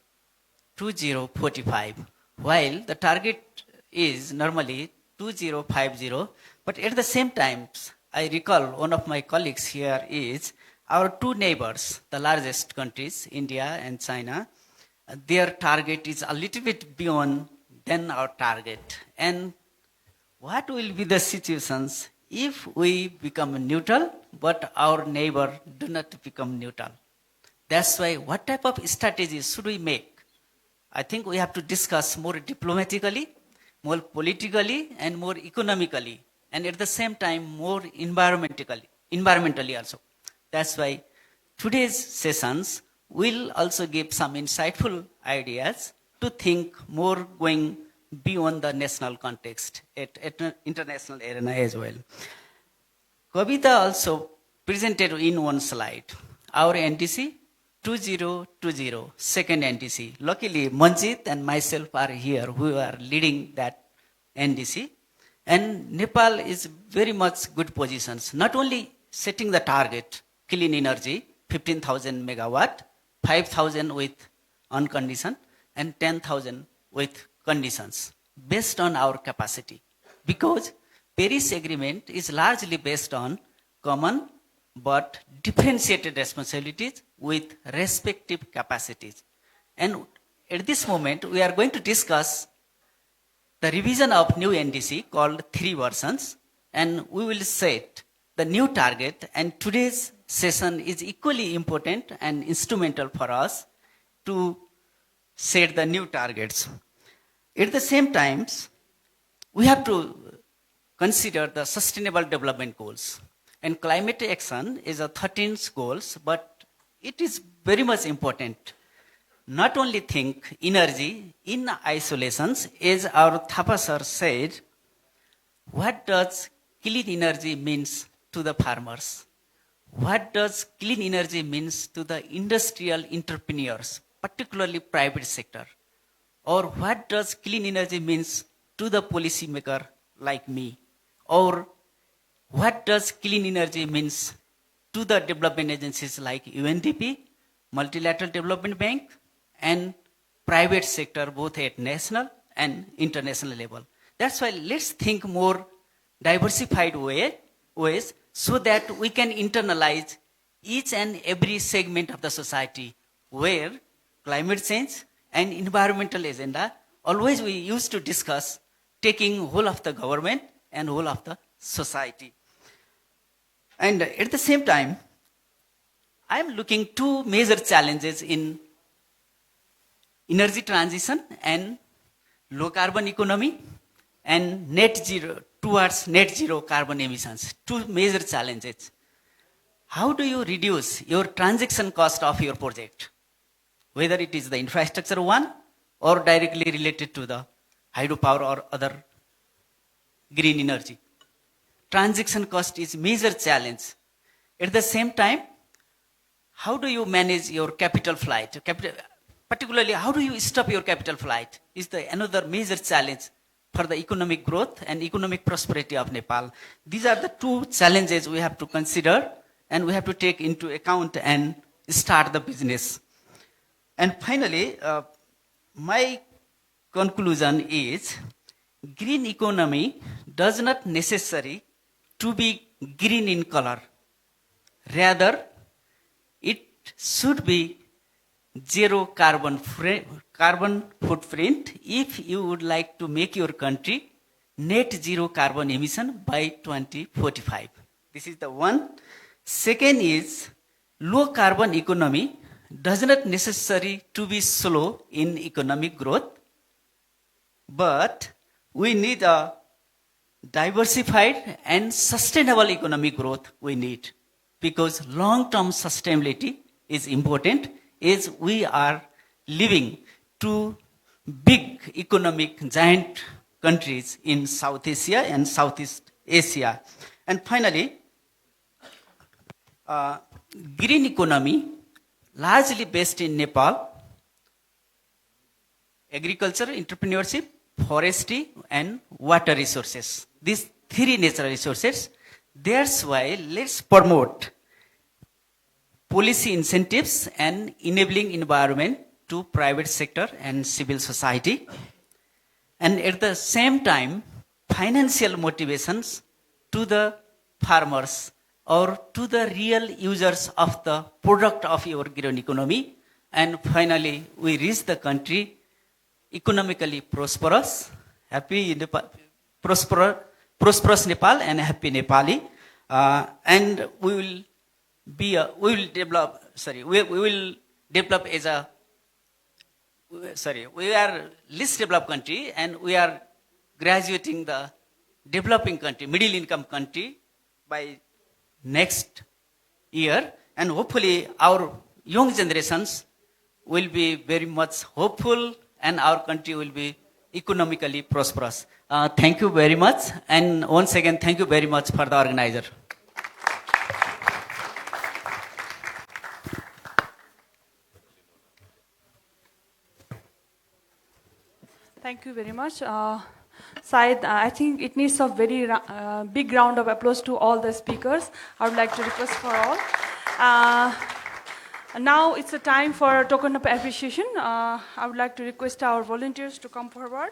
2045, while the target is normally 2050, but at the same time, I recall one of my colleagues here is our two neighbors, the largest countries, India and China, their target is a little bit beyond than our target. And what will be the situations if we become neutral, but our neighbor do not become neutral? That's why what type of strategies should we make? I think we have to discuss more diplomatically, more politically, and more economically, and at the same time, more environmentally also. That's why today's sessions will also give some insightful ideas to think more going beyond the national context at international arena as well. Kavita also presented in one slide our NDC 2020, second NDC. Luckily, Manjit and myself are here who are leading that NDC. And Nepal is very much good positions, not only setting the target, clean energy, 15,000 megawatt, 5,000 with unconditioned, and 10,000 with conditions, based on our capacity. Because Paris Agreement is largely based on common but differentiated responsibilities with respective capacities. And at this moment, we are going to discuss the revision of new NDC called 3 versions, and we will set the new target, and today's session is equally important and instrumental for us to set the new targets. At the same time, we have to consider the sustainable development goals. And climate action is a 13th goals, but it is very much important. Not only think energy in isolations, as our Thapa sir said, what does clean energy means to the farmers? What does clean energy means to the industrial entrepreneurs, particularly private sector? Or what does clean energy means to the policymaker like me? Or what does clean energy means to the development agencies like UNDP multilateral development bank, and private sector, both at national and international level. That's why let's think more diversified ways so that we can internalize each and every segment of the society where climate change and environmental agenda, always we used to discuss taking whole of the government and whole of the society. And at the same time, I am looking two major challenges in energy transition and low carbon economy and net zero, towards net zero carbon emissions. Two major challenges. How do you reduce your transaction cost of your project? Whether it is the infrastructure one or directly related to the hydropower or other green energy. Transaction cost is major challenge. At the same time, how do you manage your capital flight? Particularly, how do you stop your capital flight is another major challenge for the economic growth and economic prosperity of Nepal. These are the two challenges we have to consider and we have to take into account and start the business. And finally, my conclusion is green economy does not necessarily to be green in color. Rather, it should be zero carbon footprint if you would like to make your country net zero carbon emission by 2045. This is the one. Second is low carbon economy does not necessarily to be slow in economic growth, but we need a diversified and sustainable economic growth we need, because long-term sustainability is important as we are living two big economic giant countries in South Asia and Southeast Asia. And finally, green economy largely based in Nepal, agriculture, entrepreneurship, forestry and water resources. These three natural resources. That's why let's promote policy incentives and enabling environment to private sector and civil society. And at the same time, financial motivations to the farmers or to the real users of the product of your green economy. And finally, we reach the country economically prosperous, happy Nepal, prosperous Nepal and happy Nepali. And we will develop as a, we are least developed country and we are graduating the developing country, middle income country by next year, and hopefully our young generations will be very much hopeful and our country will be economically prosperous. Thank you very much, and once again thank you very much for the organizer. Thank you very much. Syed, I think it needs a very big round of applause to all the speakers. I would like to request for all. Now it's a time for token of appreciation. I would like to request our volunteers to come forward.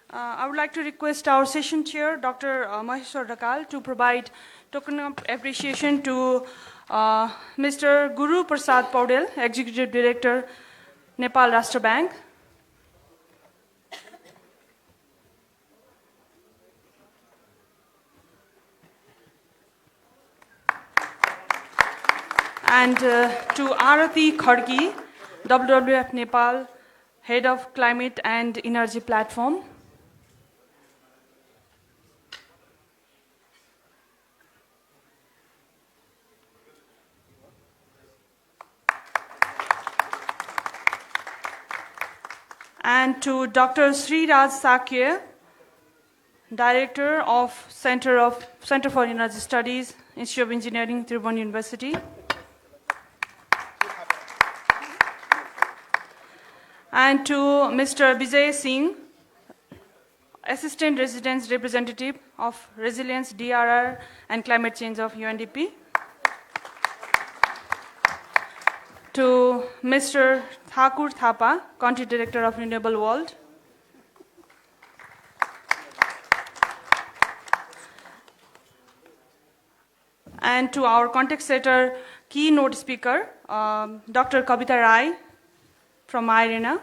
I would like to request our session chair, Dr. Maheshwar Dhakal, to provide token of appreciation to Mr. Guru Prasad Paudel, Executive Director, Nepal Rashtra Bank. And to Arati Khadki, WWF Nepal, Head of Climate and Energy Platform. And to Dr. Sriraj Sakya, Director of Center for Energy Studies, Institute of Engineering, Tribhuvan University. And to Mr. Vijay Singh, Assistant Residence Representative of Resilience, DRR and Climate Change of UNDP. to Mr. Thakur Thapa, Country Director of Renewable World. And to our context setter, keynote speaker, Dr. Kavita Rai from IRENA.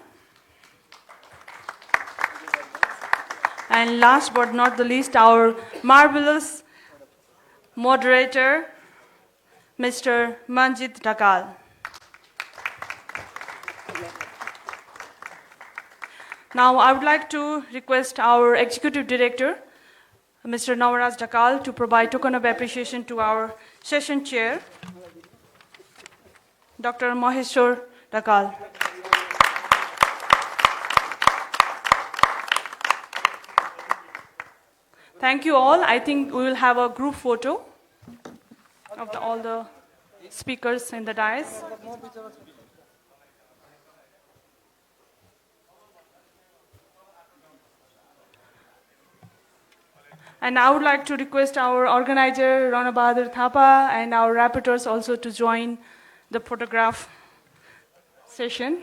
And last but not the least, our marvelous moderator, Mr. Manjit Dhakal. Now, I would like to request our Executive Director, Mr. Nawaraj Dhakal, to provide token of appreciation to our session chair, Dr. Maheshwar Dhakal. Thank you all. I think we will have a group photo of all the speakers in the dais. And I would like to request our organizer, Rana Bahadur Thapa, and our rapporteurs also to join the photograph session.